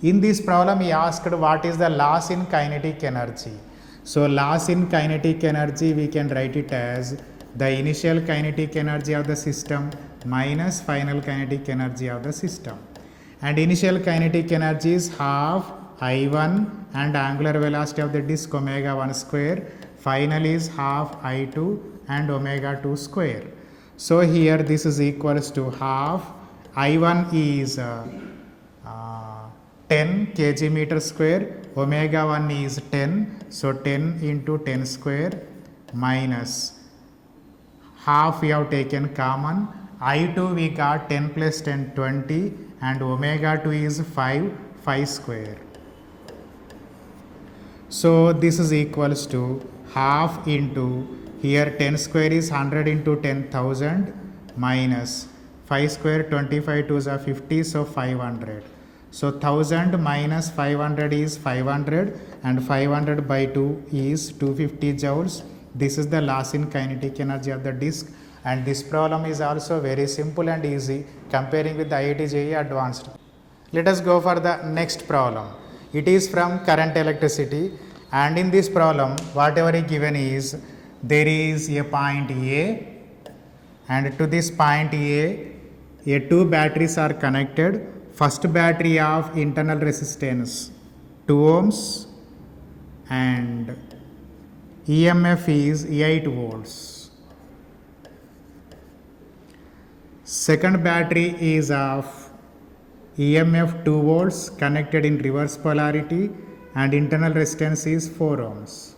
In this problem he asked what is the loss in kinetic energy. So loss in kinetic energy we can write it as the initial kinetic energy of the system minus final kinetic energy of the system. And initial kinetic energy is half I1 and angular velocity of the disk omega 1 square. Final is half I2 and omega 2 square. So here this is equals to half I1 is 10 kg meter square, omega 1 is 10, so 10 into 10 square minus half we have taken common, I2 we got 10 plus 10 20 and omega 2 is 5 square. So this is equals to half into here 10 square is 100 into 10,000 minus 5 square 25 2s are 50, so 500. So 1000 minus 500 is 500 and 500 by 2 is 250 joules. This is the loss in kinetic energy of the disk, and this problem is also very simple and easy comparing with the IIT JEE advanced. Let us go for the next problem. It is from current electricity, and in this problem whatever is given is there is a point A, and to this point A two batteries are connected first battery of internal resistance 2 ohms and EMF is 8 volts. Second battery is of EMF 2 volts connected in reverse polarity and internal resistance is 4 ohms.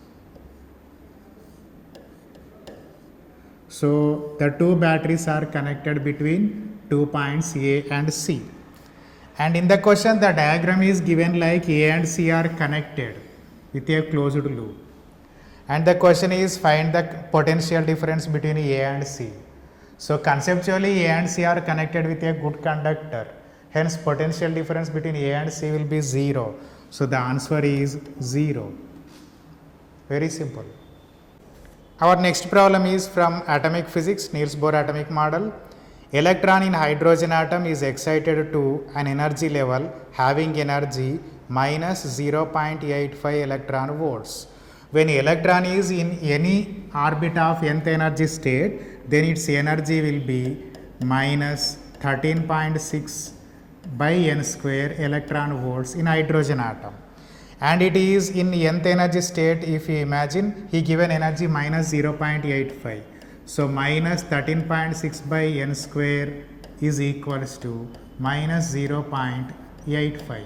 So the two batteries are connected between 2 points A and C. And in the question the diagram is given like A and C are connected with a closed loop. And the question is find the potential difference between A and C. So conceptually A and C are connected with a good conductor. Hence potential difference between A and C will be 0. So the answer is 0. Very simple. Our next problem is from atomic physics, Niels Bohr atomic model. Electron in hydrogen atom is excited to an energy level having energy minus 0.85 electron volts. When electron is in any orbit of nth energy state, then its energy will be minus 13.6 by n square electron volts in hydrogen atom. And it is in nth energy state, if you imagine, he given energy minus 0.85. So minus 13.6 by n square is equals to minus 0.85.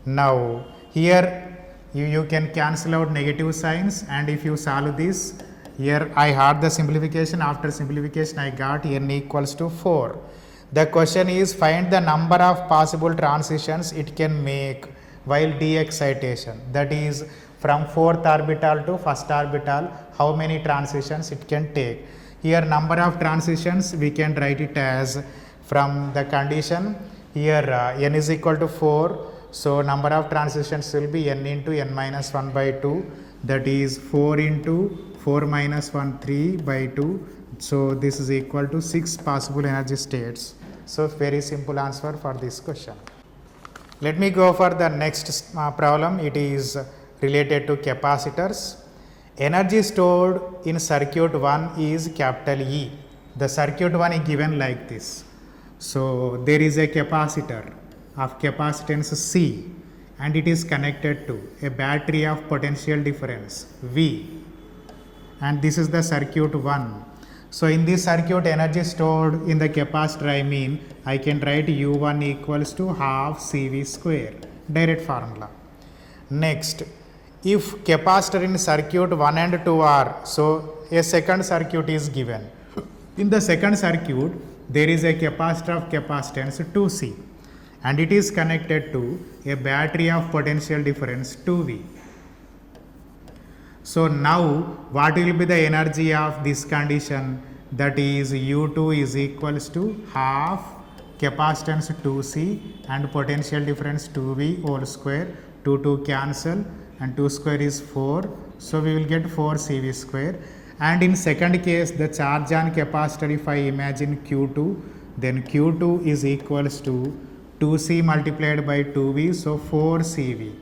Now here you can cancel out negative signs, and if you solve this, here I had the simplification. After simplification I got n equals to 4. The question is find the number of possible transitions it can make while d excitation, that is from 4th orbital to 1st orbital, how many transitions it can take. Here number of transitions we can write it as from the condition here n is equal to 4. So number of transitions will be n into n minus 1 by 2, that is 4 into 4 minus 1 3 by 2. So this is equal to 6 possible energy states. So very simple answer for this question. Let me go for the next problem. It is related to capacitors. Energy stored in circuit 1 is capital E. The circuit 1 is given like this. So there is a capacitor of capacitance C and it is connected to a battery of potential difference V, and this is the circuit 1. So in this circuit energy stored in the capacitor, I can write U1 equals to half CV square, direct formula. Next, if capacitor in circuit 1 and 2 are, so a second circuit is given. In the second circuit there is a capacitor of capacitance 2C and it is connected to a battery of potential difference 2V. So now what will be the energy of this condition, that is U2 is equals to half capacitance 2C and potential difference 2V whole square, 2 cancel and 2 square is 4. So we will get 4 CV square. And in second case the charge on capacitor, if I imagine Q2, then Q2 is equals to 2C multiplied by 2V, so 4 CV.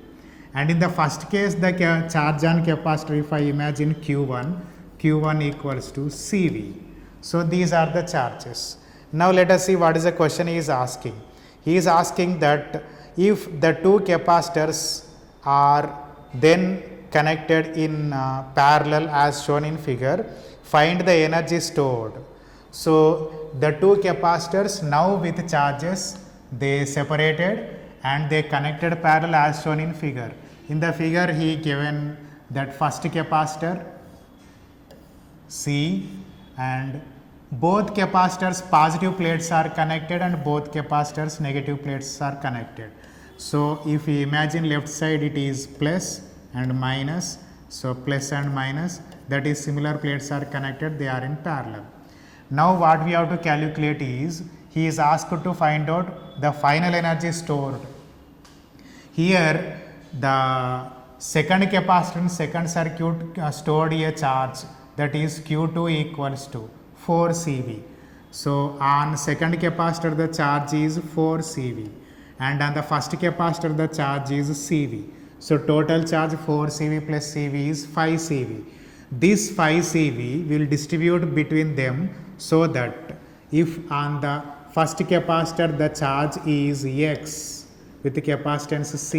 And in the first case the charge on capacitor, if I imagine Q1, Q1 equals to CV. So these are the charges. Now let us see what is the question he is asking. He is asking that if the two capacitors are then connected in parallel as shown in figure, find the energy stored. So the two capacitors now with charges, they separated and they connected parallel as shown in figure. In the figure he given that first capacitor C and both capacitors positive plates are connected and both capacitors negative plates are connected. So if we imagine left side, it is plus and minus, so plus and minus, that is similar plates are connected, they are in parallel. Now what we have to calculate is, he is asked to find out the final energy stored. Here the second capacitor in second circuit stored a charge, that is Q2 equals to 4 CV. So on second capacitor the charge is 4 CV and on the first capacitor the charge is CV. So total charge 4 CV plus CV is 5 CV. This 5 CV will distribute between them, so that if on the first capacitor the charge is X with capacitance C.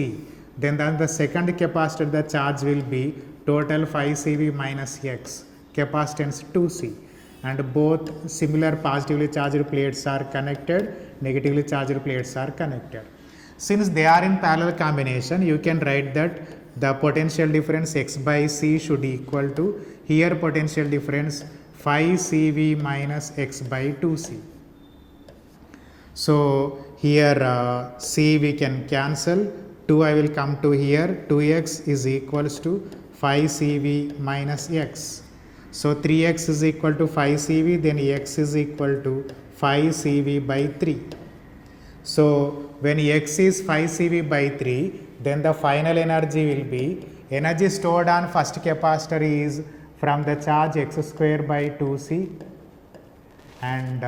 Then the second capacitor the charge will be total 5 CV minus X, capacitance 2C. And both similar positively charged plates are connected, negatively charged plates are connected. Since they are in parallel combination, you can write that the potential difference X by C should equal to here potential difference 5 CV minus X by 2C. So here C we can cancel, 2 I will come to here, 2x is equals to 5 CV minus X. So 3x is equal to 5 CV, then x is equal to 5 CV by 3. So when x is 5 CV by 3, then the final energy will be, energy stored on first capacitor is from the charge x square by 2C, and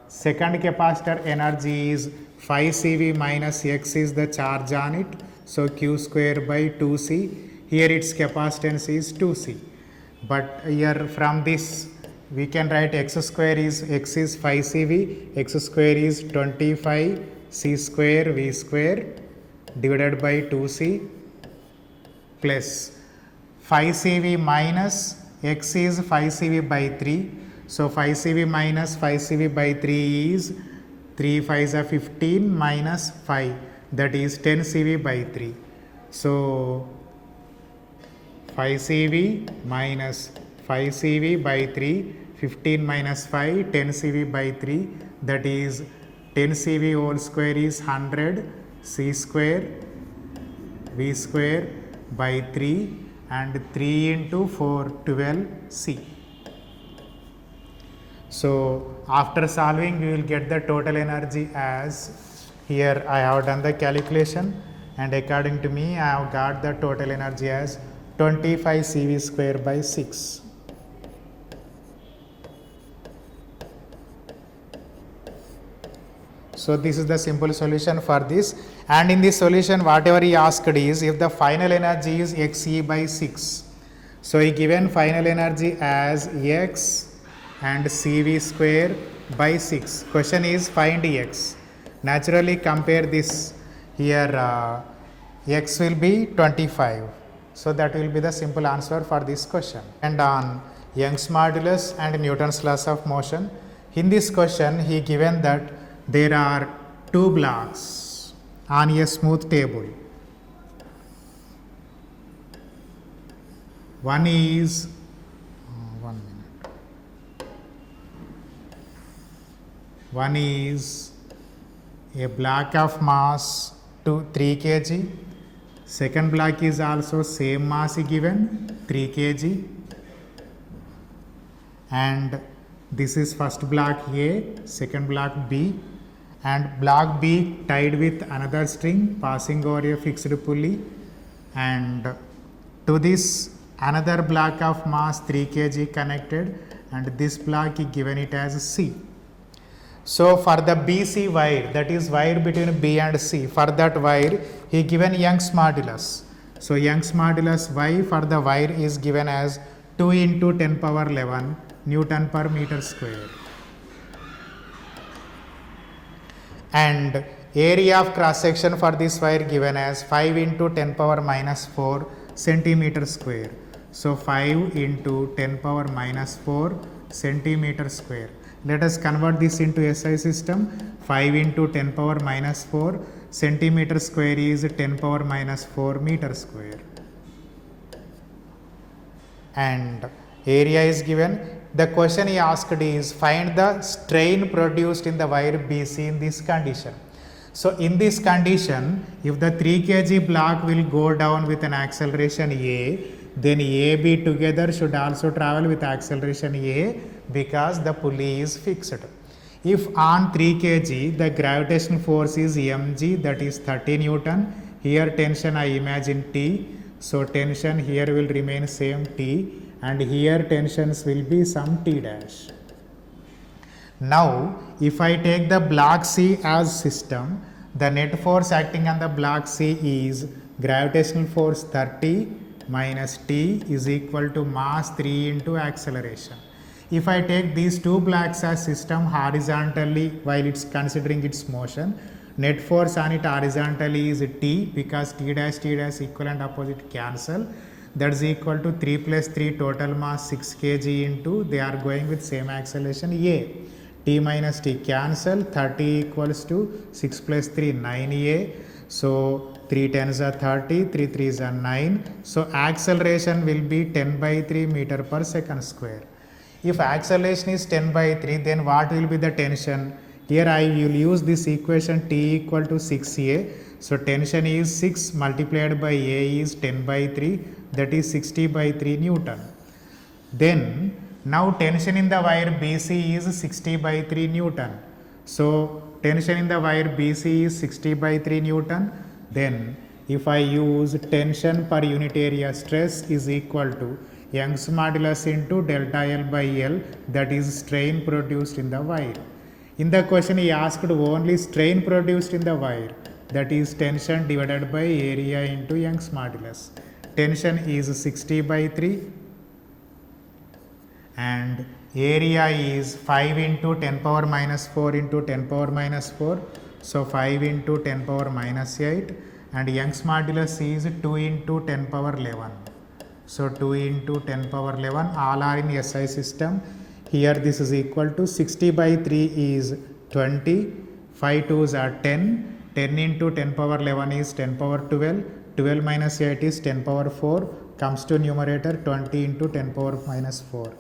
second capacitor energy is 5 CV minus x is the charge on it, so q square by 2C, here its capacitance is 2C. But here from this we can write x square is, x is 5 CV, x square is 25 C square V square divided by 2C plus 5 CV minus x is 5 CV by 3. So 5 CV minus 5 CV by 3 is 3 5s are 15 minus 5, that is 10 CV by 3. So 5 CV minus 5 CV by 3, 15 minus 5, 10 CV by 3, that is 10 CV whole square is 100 C square V square by 3, and 3 into 4 12 C. So after solving we will get the total energy as, here I have done the calculation, and according to me I have got the total energy as 25 CV square by 6. So this is the simple solution for this, and in this solution whatever he asked is if the final energy is Xe by 6. So he given final energy as X and CV square by 6. Question is find X. Naturally compare this, here X will be 25. So that will be the simple answer for this question. And on Young's modulus and Newton's laws of motion, in this question he given that there are two blocks on a smooth table. One is, one is a block of mass 3 kg. Second block is also same mass given 3 kg, and this is first block A, second block B, and block B tied with another string passing over a fixed pulley, and to this another block of mass 3 kg connected, and this block is given it as C. So for the BC wire, that is wire between B and C, for that wire he given Young's modulus. So Young's modulus Y for the wire is given as 2 into 10 power 11 Newton per meter square. And area of cross section for this wire given as 5 into 10 power minus 4 centimeter square. So 5 into 10 power minus 4 centimeter square. Let us convert this into SI system. 5 into 10 power minus 4 centimeter square is 10 power minus 4 meter square. And area is given. The question he asked is find the strain produced in the wire BC in this condition. So in this condition, if the 3 kg block will go down with an acceleration A, then AB together should also travel with acceleration A because the pulley is fixed. If on 3 kg the gravitational force is mg, that is 30 Newton, here tension I imagine T, so tension here will remain same T, and here tensions will be some T dash. Now if I take the block C as system, the net force acting on the block C is gravitational force 30 minus T is equal to mass 3 into acceleration. If I take these two blocks as system horizontally while it's considering its motion, net force on it horizontally is T, because T dash equal and opposite cancel. That is equal to 3 plus 3 total mass 6 kg into, they are going with same acceleration A. T minus T cancel, 30 equals to 6 plus 3 9A. So 3 10s are 30, 3 3s are 9. So acceleration will be 10 by 3 meter per second square. If acceleration is 10 by 3, then what will be the tension? Here I will use this equation T equal to 6A. So tension is 6 multiplied by A is 10 by 3, that is 60 by 3 Newton. Then now tension in the wire BC is 60 by 3 Newton. So tension in the wire BC is 60 by 3 Newton. Then if I use tension per unit area stress is equal to Young's modulus into delta L by L, that is strain produced in the wire. In the question he asked only strain produced in the wire, that is tension divided by area into Young's modulus. Tension is 60 by 3 and area is 5 into 10 power minus 4 into 10 power minus 4. So 5 into 10 power minus 8, and Young's modulus is 2 into 10 power 11. So 2 into 10 power 11, all are in SI system. Here this is equal to 60 by 3 is 20, 5 2s are 10, 10 into 10 power 11 is 10 power 12, 12 minus 8 is 10 power 4, comes to numerator 20 into 10 power minus 4.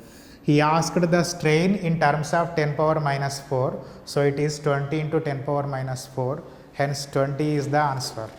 He asked the strain in terms of 10 power minus 4, so it is 20 into 10 power minus 4, hence 20 is the answer.